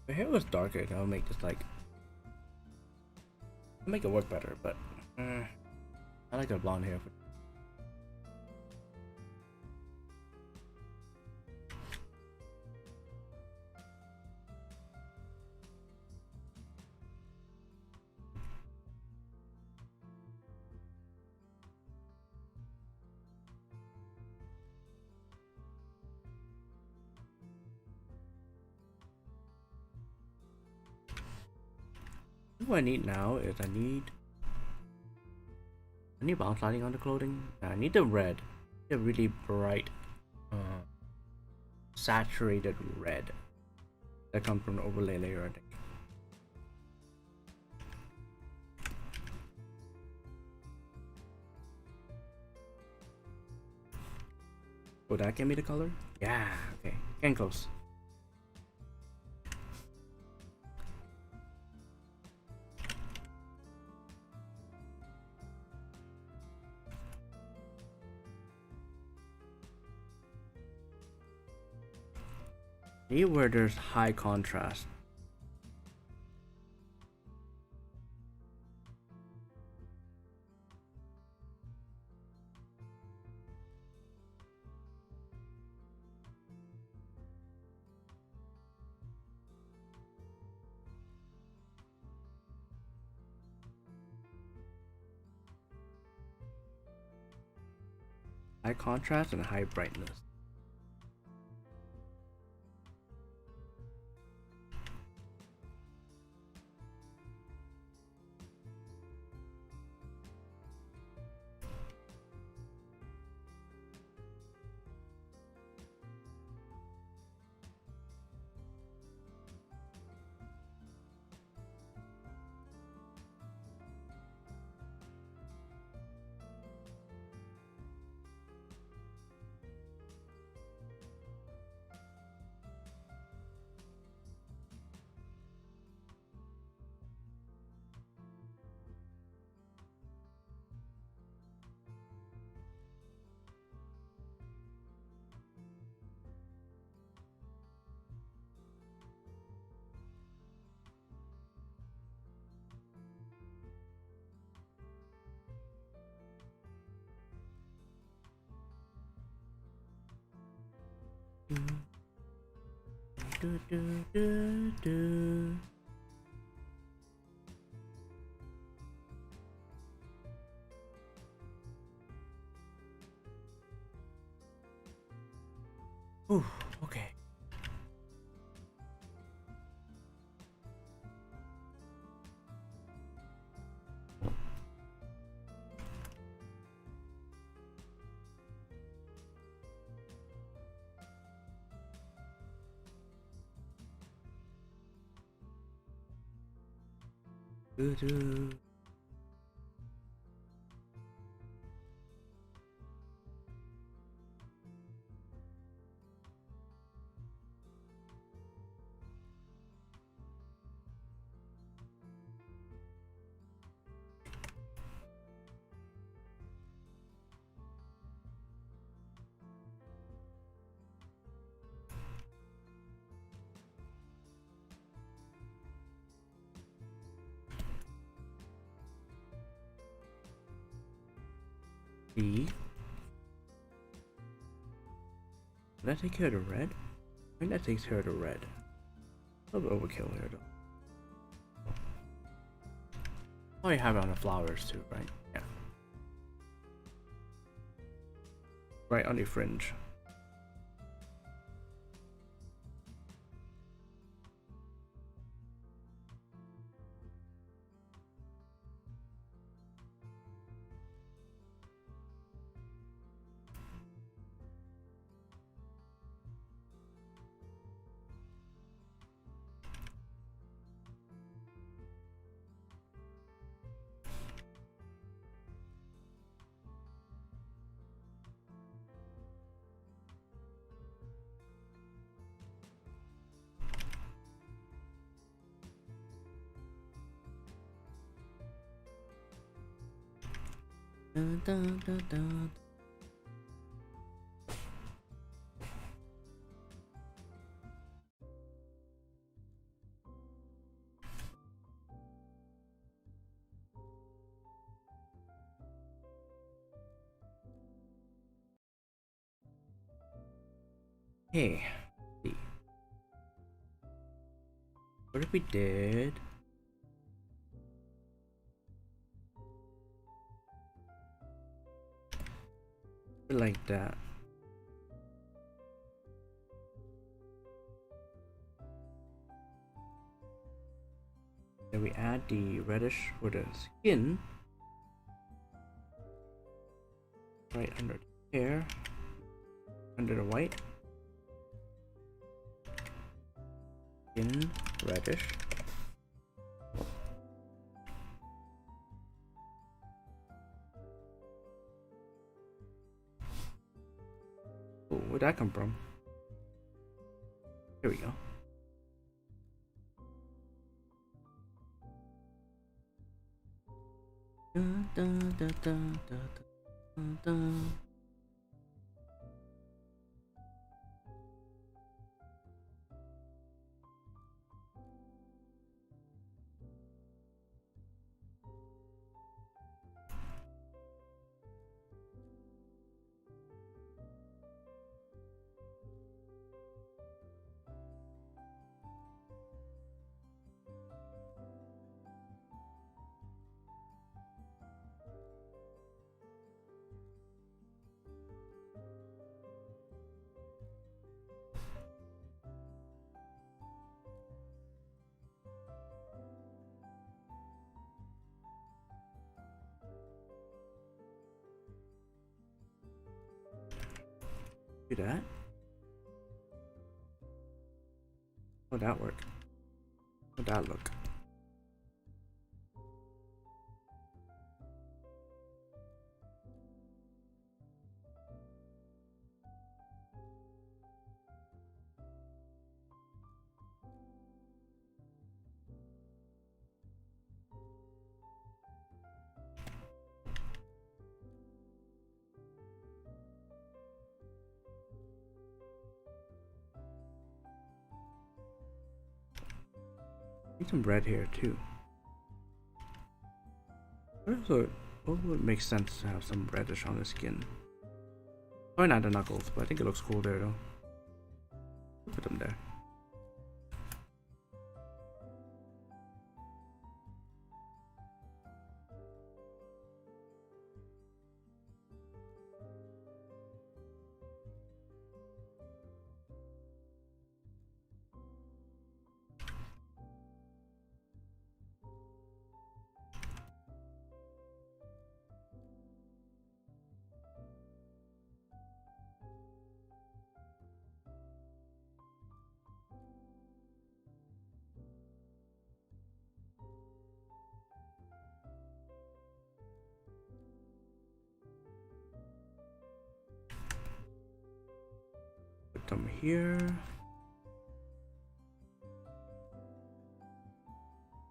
My hair was darker, I'll make this like I'll make it work better, but I like the blonde hair. What I need now is I need bounce lighting on the clothing. I need the red, the really bright, saturated red that comes from the overlay layer, I think. Would that give me the color? Yeah, okay. Getting close. Need where there's high contrast. High contrast and high brightness. Ooh, okay. Do-do. B. Did that take care of the red? I think that takes care of the red. A little bit overkill here though. Oh, you have it on the flowers too, right? Yeah. Right on the fringe. Dun, dun, dun, dun. Hey, see. What if we did? Like that. Then we add the reddish for the skin. Right under the hair. Under the white. Skin reddish. Oh, where'd that come from? Here we go. Dun, dun, dun, dun, dun, dun, dun. Do that. How'd that work? How'd that look? Need some red here too. Also, what would make sense to have some reddish on the skin? Probably not the knuckles, but I think it looks cool there though. Put them there. Put them here.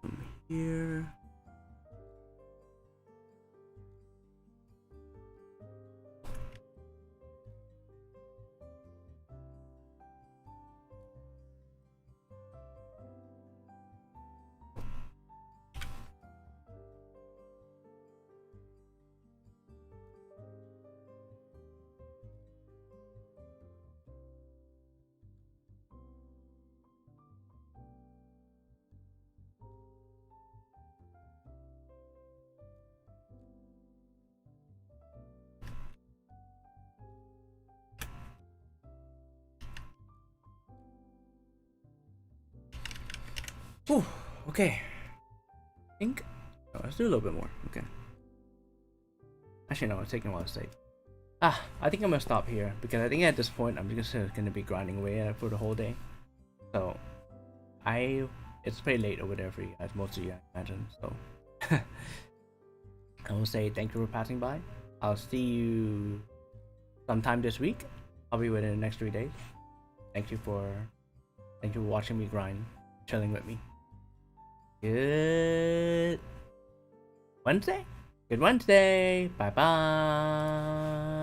Them here. Ooh, okay. I think. Oh, let's do a little bit more. Okay. Actually, no, it's taking a while to save. I think I'm gonna stop here because I think at this point I'm just gonna be grinding away at it for the whole day. So, it's pretty late over there for you guys, most of you, I imagine. So, I will say thank you for passing by. I'll see you sometime this week. I'll be within the next 3 days. Thank you for watching me grind, chilling with me. Good Wednesday. Good Wednesday. Bye bye.